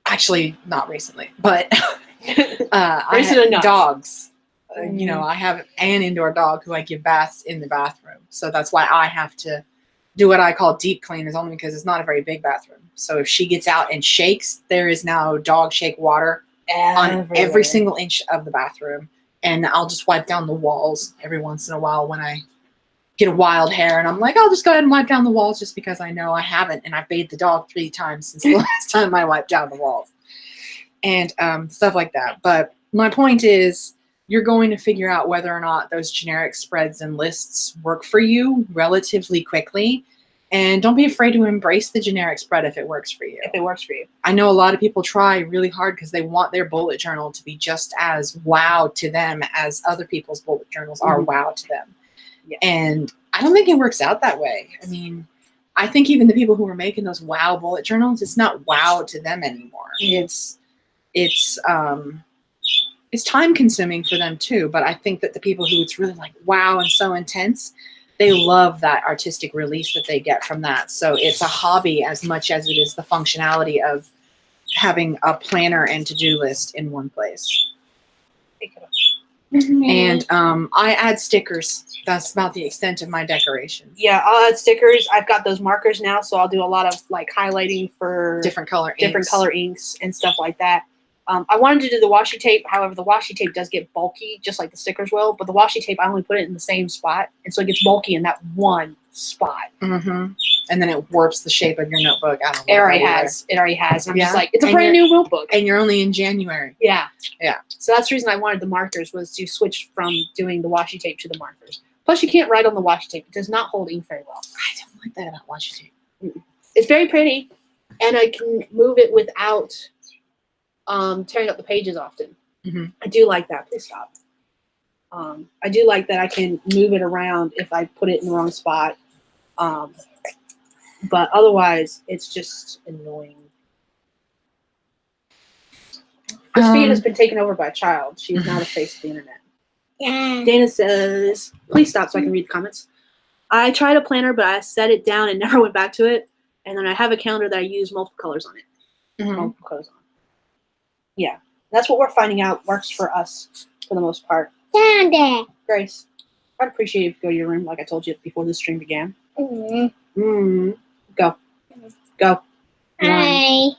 Actually, not recently, but I Recent had enough. dogs. Mhm. I have an indoor dog who I give baths in the bathroom. So that's why I have to do what I call deep clean, is only because it's not a very big bathroom. So if she gets out and shakes, there is now dog shake water on every Everywhere. single inch of the bathroom. And I'll just wipe down the walls every once in a while when I get a wild hair. And I'm like, I'll just go ahead and wipe down the walls just because I know I haven't. And I've bathed the dog 3 times since the last time I wiped down the walls. And stuff like that. But my point is, you're going to figure out whether or not those generic spreads and lists work for you relatively quickly. And don't be afraid to embrace the generic spread if it works for you. If it works for you. I know a lot of people try really hard because they want their bullet journal to be just as wow to them as other people's bullet journals are wow to them. Yeah. And I don't think it works out that way. I mean, I think even the people who are making those wow bullet journals, it's not wow to them anymore. It's time consuming for them too. But I think that the people who it's really like wow and so intense, they love that artistic release that they get from that. So it's a hobby as much as it is the functionality of having a planner and to-do list in one place. And I add stickers. That's about the extent of my decoration. Yeah, I'll add stickers. I've got those markers now, so I'll do a lot of like highlighting for Different color inks and stuff like that. I wanted to do the washi tape. However, the washi tape does get bulky, just like the stickers will. But the washi tape, I only put it in the same spot, and so it gets bulky in that one spot. Mm-hmm. And then it warps the shape of your notebook. I don't know. It already has. And I'm Yeah. just like, it's a brand new notebook. And you're only in January. Yeah. Yeah. So that's the reason I wanted the markers, was to switch from doing the washi tape to the markers. Plus, you can't write on the washi tape. It does not hold ink very well. I don't like that about washi tape. It's very pretty, and I can move it without tearing up the pages often. Mm-hmm. I do like that. Please stop. I do like that I can move it around if I put it in the wrong spot. But otherwise, it's just annoying. This feed has been taken over by a child. She is now the face of the internet. Yeah. Dana says, please stop so I can read the comments. I tried a planner, but I set it down and never went back to it. And then I have a calendar that I use multiple colors on it. Mhm. Multiple colors on. Yeah, that's what we're finding out works for us for the most part. Found it. Grace, I'd appreciate if you go to your room, like I told you before the stream began. Mm-hmm. Go. Go. 1, Hi.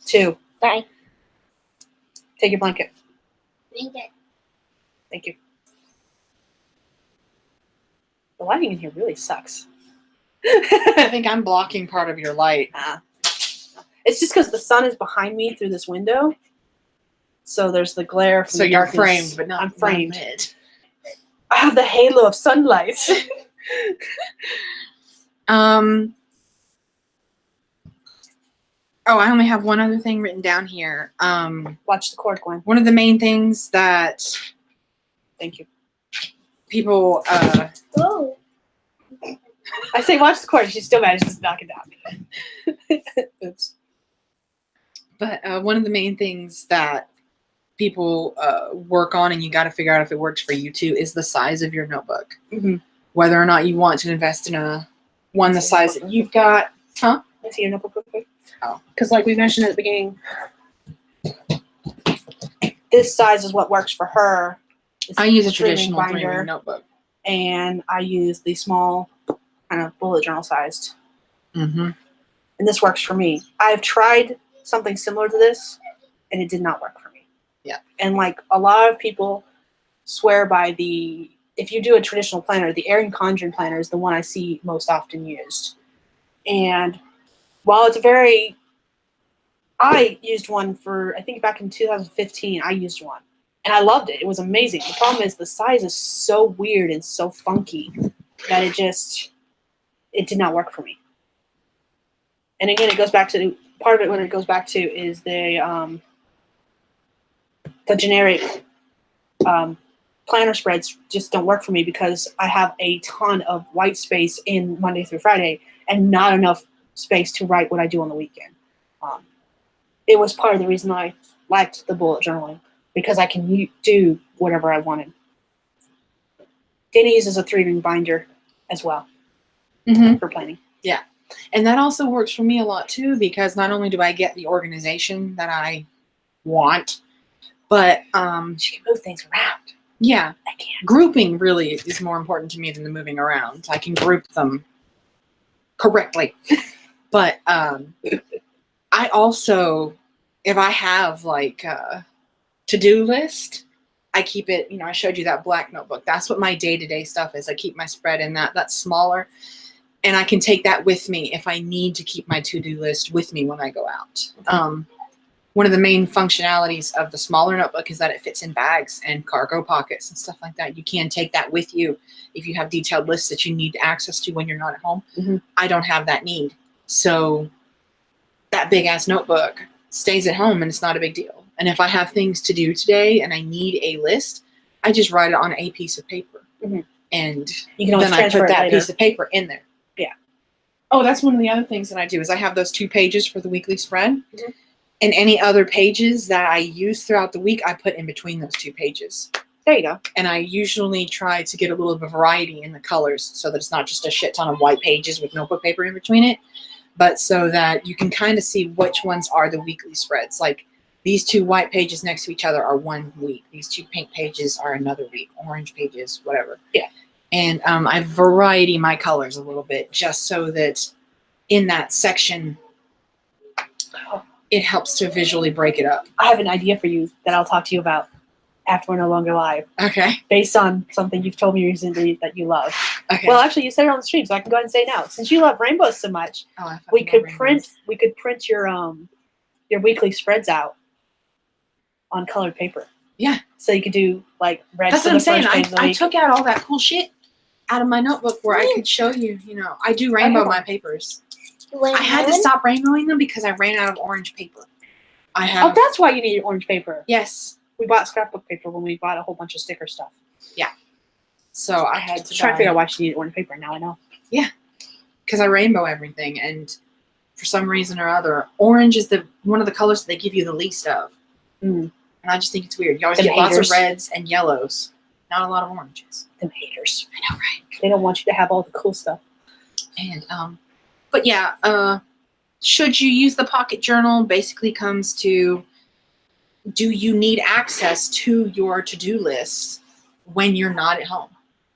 2. Bye. Take your blanket. Thank you. Thank you. The lighting in here really sucks. I think I'm blocking part of your light. It's just because the sun is behind me through this window. So there's the glare from So the you're darkness. framed, but not I'm framed. not lit. I have the halo of sunlight. Oh, I only have one other thing written down here. Watch the cord, Gwen. One of the main things that Thank you. people Oh. I say watch the cord. She still manages to knock it down. Oops. But one of the main things that people work on, and you got to figure out if it works for you too, is the size of your notebook. Mm-hmm. Whether or not you want to invest in one the size that you've got. Huh? Let's see your notebook real quick. Oh. Because like we mentioned at the beginning, this size is what works for her. It's I use a three-ring traditional three-ring notebook. And I use the small kind of bullet journal sized. Mm-hmm. And this works for me. I've tried something similar to this, and it did not work for me. Yeah. And like a lot of people swear by if you do a traditional planner, the Erin Condren planner is the one I see most often used. And while it's I used one for, I think back in 2015, I used one. And I loved it. It was amazing. The problem is the size is so weird and so funky that it did not work for me. And again, it goes back to, part of it what it goes back to is the generic planner spreads just don't work for me because I have a ton of white space in Monday through Friday and not enough space to write what I do on the weekend. It was part of the reason I liked the bullet journaling because I can do whatever I wanted. Dana uses a 3-ring binder as well for planning. Yeah. And that also works for me a lot too, because not only do I get the organization that I want, but She can move things around. yeah, I can't. grouping really is more important to me than the moving around. I can group them correctly. But I also, if I have like a to-do list, I keep it, I showed you that black notebook. That's what my day-to-day stuff is. I keep my spread in that. That's smaller. And I can take that with me if I need to keep my to-do list with me when I go out. One of the main functionalities of the smaller notebook is that it fits in bags and cargo pockets and stuff like that. You can take that with you if you have detailed lists that you need access to when you're not at home. Mm-hmm. I don't have that need. So that big-ass notebook stays at home and it's not a big deal. And if I have things to do today and I need a list, I just write it on a piece of paper. Mm-hmm. And You can always then I transfer put it that later. piece of paper in there. Yeah. Oh, that's one of the other things that I do is I have those 2 pages for the weekly spread. Mm-hmm. And any other pages that I use throughout the week, I put in between those 2 pages. There you go. And I usually try to get a little bit of variety in the colors so that it's not just a shit ton of white pages with notebook paper in between it, but so that you can kind of see which ones are the weekly spreads. Like these 2 white pages next to each other are one week. These 2 pink pages are another week. Orange pages, whatever. Yeah. And I variety my colors a little bit just so that in that section, it helps to visually break it up. I have an idea for you that I'll talk to you about after we're no longer live, Okay. based on something you've told me recently that you love. Okay. Well, actually, you said it on the stream, so I can go ahead and say it now. Since you love rainbows so much, we could print your weekly spreads out on colored paper. Yeah. So you could do like red. That's for what I'm the saying. first page of the I week. took out all that cool shit out of my notebook where I could show you, I do rainbow my papers. I had to stop rainbowing them because I ran out of orange paper. Oh, that's why you needed orange paper. Yes. We bought scrapbook paper when we bought a whole bunch of sticker stuff. Yeah. So I had to Try to figure out why she needed orange paper. Now I know. Yeah. Because I rainbow everything, and for some reason or other, orange is one of the colors that they give you the least of. Mm. And I just think it's weird. You always Them get lots haters. of reds and yellows. not a lot of oranges. Them haters. I know, right? They don't want you to have all the cool stuff. And but yeah, should you use the pocket journal? Basically, comes to, do you need access to your to-do list when you're not at home?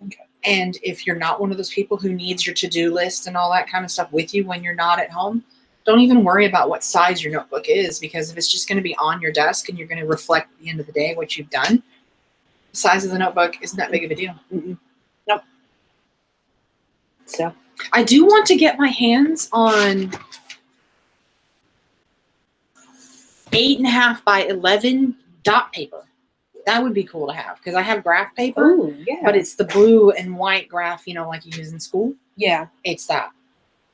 Okay. And if you're not one of those people who needs your to-do list and all that kind of stuff with you when you're not at home, don't even worry about what size your notebook is, because if it's just going to be on your desk and you're going to reflect at the end of the day what you've done, the size of the notebook isn't that big of a deal. Mm-mm. Nope. So I do want to get my hands on 8.5 by 11 dot paper. That would be cool to have, because I have graph paper, ooh, yeah. but it's the blue and white graph, like you use in school. yeah. It's that.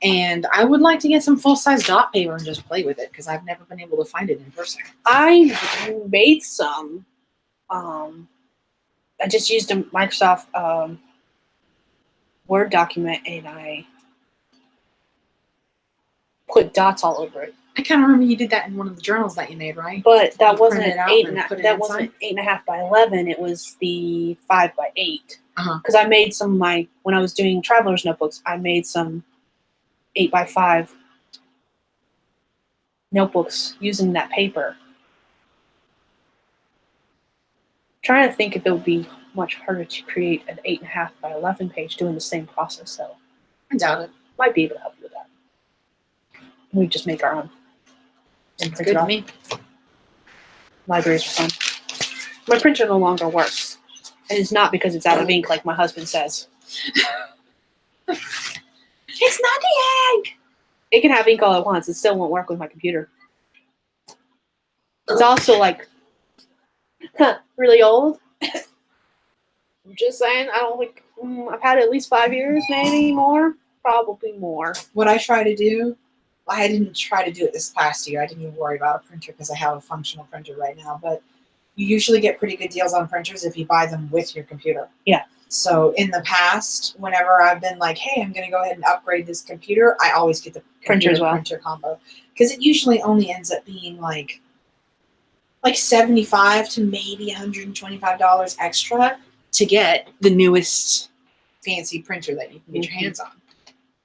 And I would like to get some full-size dot paper and just play with it, because I've never been able to find it in person. I made some. I just used a Microsoft Word document and I put dots all over it. I kind of remember you did that in one of the journals that you made, right? But that You wasn't print it out eight. and And put it that inside? wasn't 8.5 by 11. It was the 5 by 8. Uh-huh. Because I made some of my, when I was doing traveler's notebooks, I made some 8 by 5 notebooks using that paper. Trying to think if it would be much harder to create an 8.5 by 11 page doing the same process. So I doubt it. might be able to help you with that. We just make our own. And It's print good it to off. me. Libraries are fun. My printer no longer works. And it's not because it's out of ink like my husband says. It's not the ink! It can have ink all at once. It still won't work with my computer. It's also like really old. I'm just saying, I don't think I've had it at least 5 years, maybe more, probably more. What I try to do, I didn't try to do it this past year. I didn't even worry about a printer because I have a functional printer right now. But you usually get pretty good deals on printers if you buy them with your computer. Yeah. So in the past, whenever I've been like, hey, I'm going to go ahead and upgrade this computer, I always get the Printer as well. printer combo. Because it usually only ends up being like $75 to maybe $125 extra to get the newest fancy printer that you can get your hands on.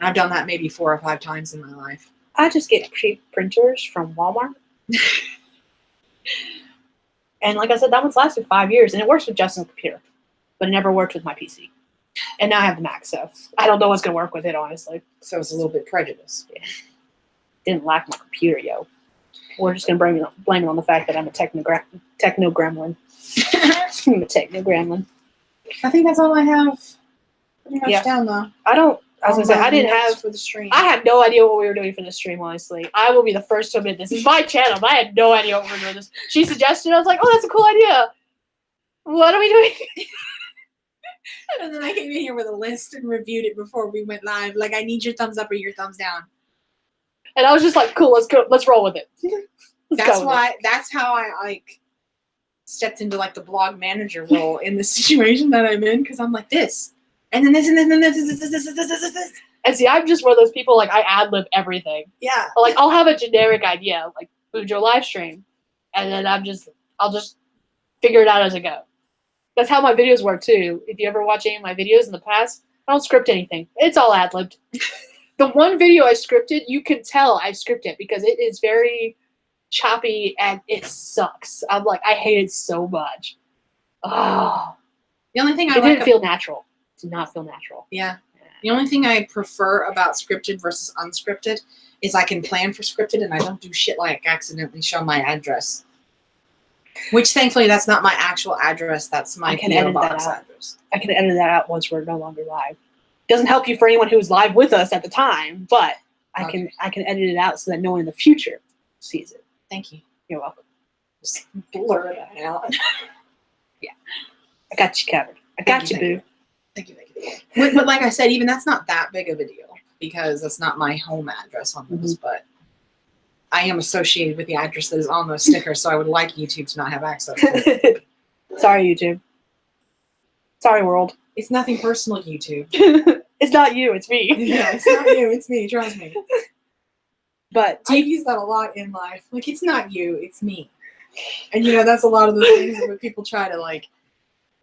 And I've done that maybe 4 or 5 times in my life. I just get cheap printers from Walmart. And like I said, that one's lasted 5 years, and it works with Justin's computer, but it never worked with my PC. And now I have the Mac, so I don't know what's going to work with it, honestly. So it's a little bit prejudiced. Yeah. Didn't lack my computer, yo. We're just going to blame it on the fact that I'm a techno gremlin. I'm a techno gremlin. I think that's all I have pretty much Yeah. down though. I was going to say, I didn't have, for the stream. I had no idea what we were doing for the stream, honestly. I will be the first to admit this is my channel, but I had no idea what we were doing this. She suggested, I was like, oh, that's a cool idea. What are we doing? And then I came in here with a list and reviewed it before we went live. Like, I need your thumbs up or your thumbs down. And I was just like, cool, let's roll with it. That's how I like stepped into like the blog manager role in the situation that I'm in, because I'm like this. And then this and then this. And see, I'm just one of those people, like, I ad-lib everything. Yeah. Like, I'll have a generic idea, like BuJo live stream, and then I'll just figure it out as I go. That's how my videos work, too. If you ever watch any of my videos in the past, I don't script anything. It's all ad-libbed. The one video I scripted, you can tell I scripted it because it is very choppy and it sucks. I'm like, I hate it so much. Oh. The only thing It didn't feel natural. It did not feel natural. Yeah. The only thing I prefer about scripted versus unscripted is I can plan for scripted and I don't do shit like accidentally show my address. Which thankfully that's not my actual address. That's my PO box address. I can edit that out once we're no longer live. Doesn't help you for anyone who was live with us at the time, but I can edit it out so that no one in the future sees it. Thank you. You're welcome. Just blur that out. Yeah. I got you covered. I got you, boo. Thank you. But like I said, even that's not that big of a deal because that's not my home address on this, but I am associated with the address that is on those stickers, so I would like YouTube to not have access to it. Sorry, YouTube. Sorry, world. It's nothing personal, YouTube. It's not you, it's me. Yeah, it's not you, it's me, trust me. But I use that a lot in life. Like, it's not you, it's me. And, that's a lot of the things that people try to, like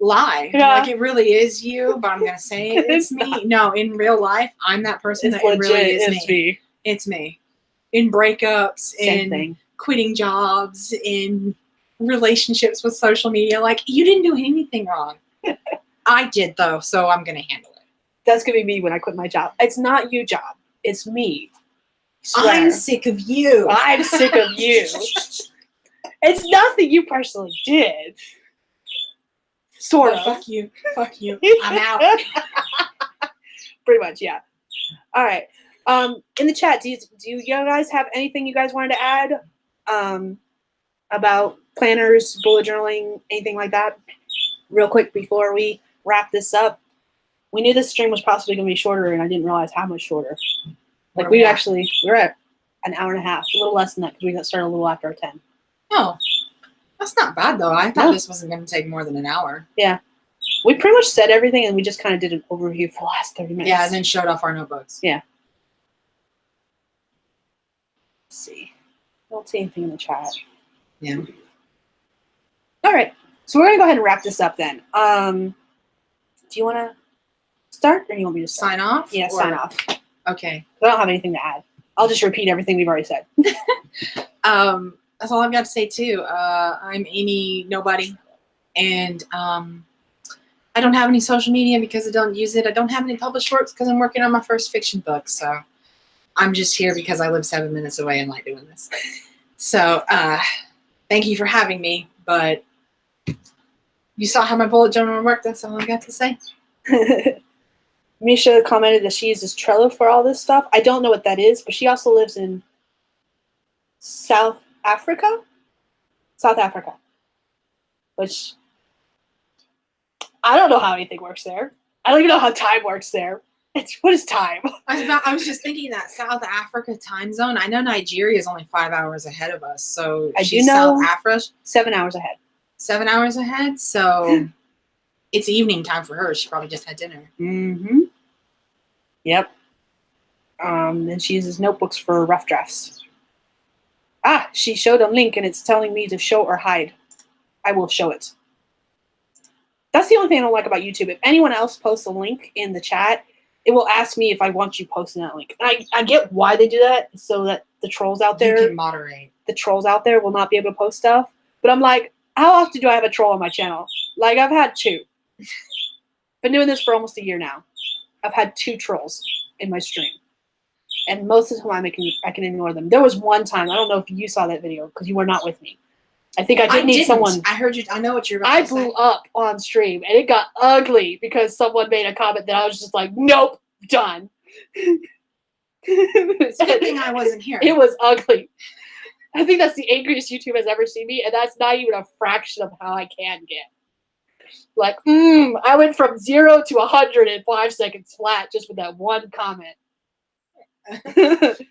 lie. Yeah. Like, it really is you, but I'm going to say it's me. not. No, in real life, I'm that person It's that it really legit. is It's me. me. It's me. In breakups, Same in thing. quitting jobs, in relationships with social media. Like, you didn't do anything wrong. I did, though, so I'm going to handle it. That's gonna be me when I quit my job. It's not you, job. It's me. Swear. I'm sick of you. I'm sick of you. It's nothing you personally did. Sort But of. fuck you. Fuck you. I'm out. Pretty much, yeah. All right. In the chat, do you guys have anything you guys wanted to add? About planners, bullet journaling, anything like that? Real quick before we wrap this up. We knew this stream was possibly going to be shorter, and I didn't realize how much shorter. Like, we're at an hour and a half, a little less than that because we got started a little after 10. Oh, that's not bad, though. I thought No. this wasn't going to take more than an hour. Yeah. We pretty much said everything, and we just kind of did an overview for the last 30 minutes. Yeah, and then showed off our notebooks. Yeah. Let's see. I don't see anything in the chat. Yeah. All right. So we're going to go ahead and wrap this up then. Do you want to start, or do you want me to start? Sign off? Yeah, Or- sign off. Okay. I don't have anything to add. I'll just repeat everything we've already said. That's all I've got to say, too. I'm Amy Nobody, and I don't have any social media because I don't use it. I don't have any published works because I'm working on my first fiction book, so I'm just here because I live 7 minutes away and like doing this. So thank you for having me, but you saw how my bullet journal worked. That's all I got to say. Misha commented that she uses Trello for all this stuff. I don't know what that is, but she also lives in South Africa, which I don't know how anything works there. I don't even know how time works there. What is time? I was just thinking that South Africa time zone. I know Nigeria is only 5 hours ahead of us, so I she's do know- South Africa 7 hours ahead. 7 hours ahead. So it's evening time for her. She probably just had dinner. Mm-hmm. Yep. And she uses notebooks for rough drafts. Ah, she showed a link and it's telling me to show or hide. I will show it. That's the only thing I don't like about YouTube. If anyone else posts a link in the chat, it will ask me if I want you posting that link. And I get why they do that, so that the trolls out You there, can moderate. the trolls out there will not be able to post stuff. But I'm like, how often do I have a troll on my channel? Like, I've had 2. Been doing this for almost a year now. I've had 2 trolls in my stream. And most of the time I can ignore them. There was one time, I don't know if you saw that video because you were not with me. I think I did need someone. I heard you. I know what you're about I to say. blew up on stream and it got ugly because someone made a comment that I was just like, nope, done. It's a good thing I wasn't here. It was ugly. I think that's the angriest YouTube has ever seen me, and that's not even a fraction of how I can get. Like, I went from 0 to 100 in 5 seconds flat just with that one comment.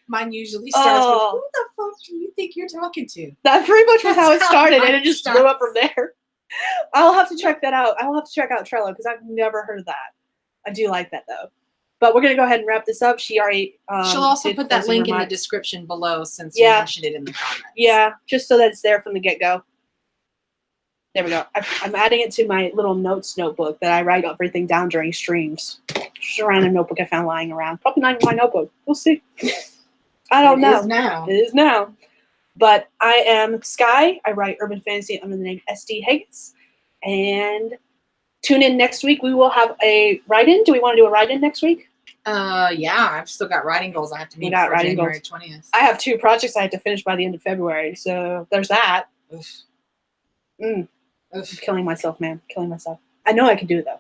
Mine usually starts Oh. with, "Who the fuck do you think you're talking to?" That pretty much was how it That's how started, and mine it just starts. blew up from there. I'll have to check that out. I'll have to check out Trello because I've never heard of that. I do like that though. But we're gonna go ahead and wrap this up. She already. She'll also did put that closing link in the remarks. description below since Yeah. you mentioned it in the comments. Yeah, just so that it's there from the get go. There we go. I'm adding it to my little notes notebook that I write everything down during streams. Just a random notebook I found lying around. Probably not even my notebook. We'll see. I don't know. It is now. It is now. But I am Sky. I write urban fantasy under the name SD Higgins. And tune in next week. We will have a write-in. Do we want to do a write-in next week? Yeah, I've still got writing goals I have to meet got before writing January goals. 20th. I have 2 projects I have to finish by the end of February. So there's that. Oof. I'm Oof. killing myself, man. Killing myself. I know I can do it, though.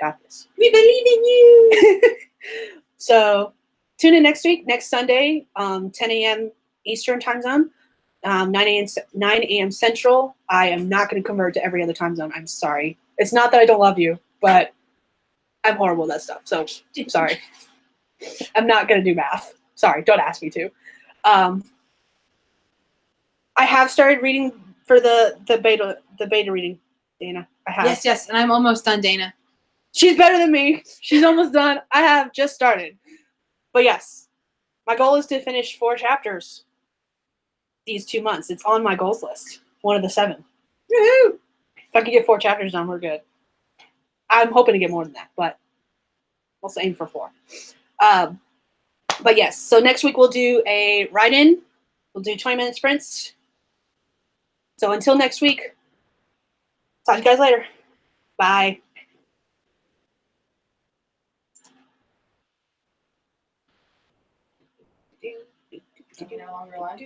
Got this. We believe in you. So tune in next week, next Sunday, 10 a.m. Eastern time zone, 9 a.m. Central. I am not going to convert to every other time zone. I'm sorry. It's not that I don't love you, but I'm horrible at that stuff. So I'm sorry. I'm not going to do math. Sorry. Don't ask me to. I have started reading for the beta reading, Dana. I have. Yes, and I'm almost done, Dana. She's better than me. She's almost done. I have just started. But yes, my goal is to finish 4 chapters these 2 months. It's on my goals list. One of the 7. Woohoo! If I can get 4 chapters done, we're good. I'm hoping to get more than that, but we'll aim for 4. But yes, so next week we'll do a write-in. We'll do 20-minute sprints. So until next week, talk to you guys later. Bye. Are we no longer live?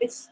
It's